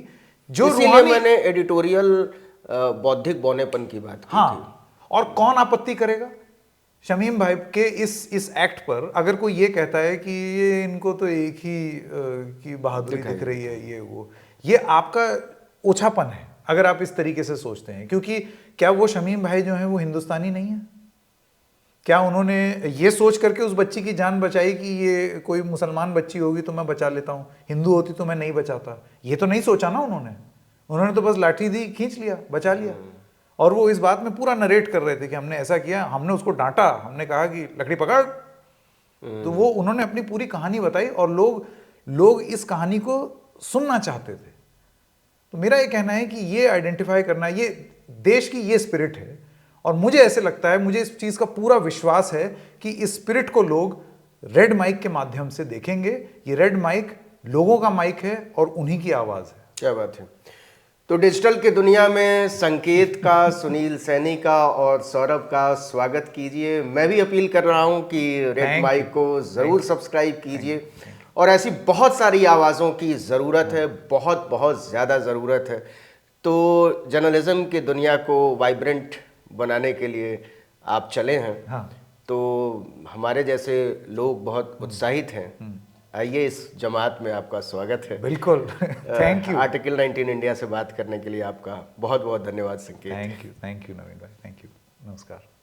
जो रूहानी, मैंने एडिटोरियल बौद्धिक बौनेपन की बात की थी। और कौन आपत्ति करेगा शमीम भाई के इस एक्ट पर? अगर कोई ये कहता है कि ये इनको तो एक ही की बहादुरी दिख रही है, ये आपका ओछापन है अगर आप इस तरीके से सोचते हैं। क्योंकि क्या वो शमीम भाई जो हैं वो हिंदुस्तानी नहीं है? क्या उन्होंने ये सोच करके उस बच्ची की जान बचाई कि ये कोई मुसलमान बच्ची होगी तो मैं बचा लेता हूँ, हिंदू होती तो मैं नहीं बचाता? ये तो नहीं सोचा ना उन्होंने तो बस लाठी दी, खींच लिया, बचा लिया। और वो इस बात में पूरा नरेट कर रहे थे कि हमने ऐसा किया, हमने उसको डांटा, हमने कहा कि लकड़ी पकड़। तो वो उन्होंने अपनी पूरी कहानी बताई और लोग इस कहानी को सुनना चाहते थे। तो मेरा ये कहना है कि ये आइडेंटिफाई करना, ये देश की ये स्पिरिट है। और मुझे ऐसे लगता है, मुझे इस चीज का पूरा विश्वास है कि इस स्पिरिट को लोग रेड माइक के माध्यम से देखेंगे। ये रेड माइक लोगों का माइक है और उन्हीं की आवाज है। क्या बात है। तो डिजिटल की दुनिया में संकेत का, सुनील सैनी का और सौरभ का स्वागत कीजिए। मैं भी अपील कर रहा हूं कि रेड माइक को ज़रूर सब्सक्राइब कीजिए और ऐसी बहुत सारी आवाज़ों की ज़रूरत है, बहुत बहुत ज़्यादा ज़रूरत है। तो जर्नलिज्म की दुनिया को वाइब्रेंट बनाने के लिए आप चले हैं। हाँ। तो हमारे जैसे लोग बहुत उत्साहित हैं। आइए, इस जमात में आपका स्वागत है। बिल्कुल। Thank you. आर्टिकल 19 इंडिया से बात करने के लिए आपका बहुत बहुत धन्यवाद संकेत। थैंक यू नवीन भाई, थैंक यू, नमस्कार।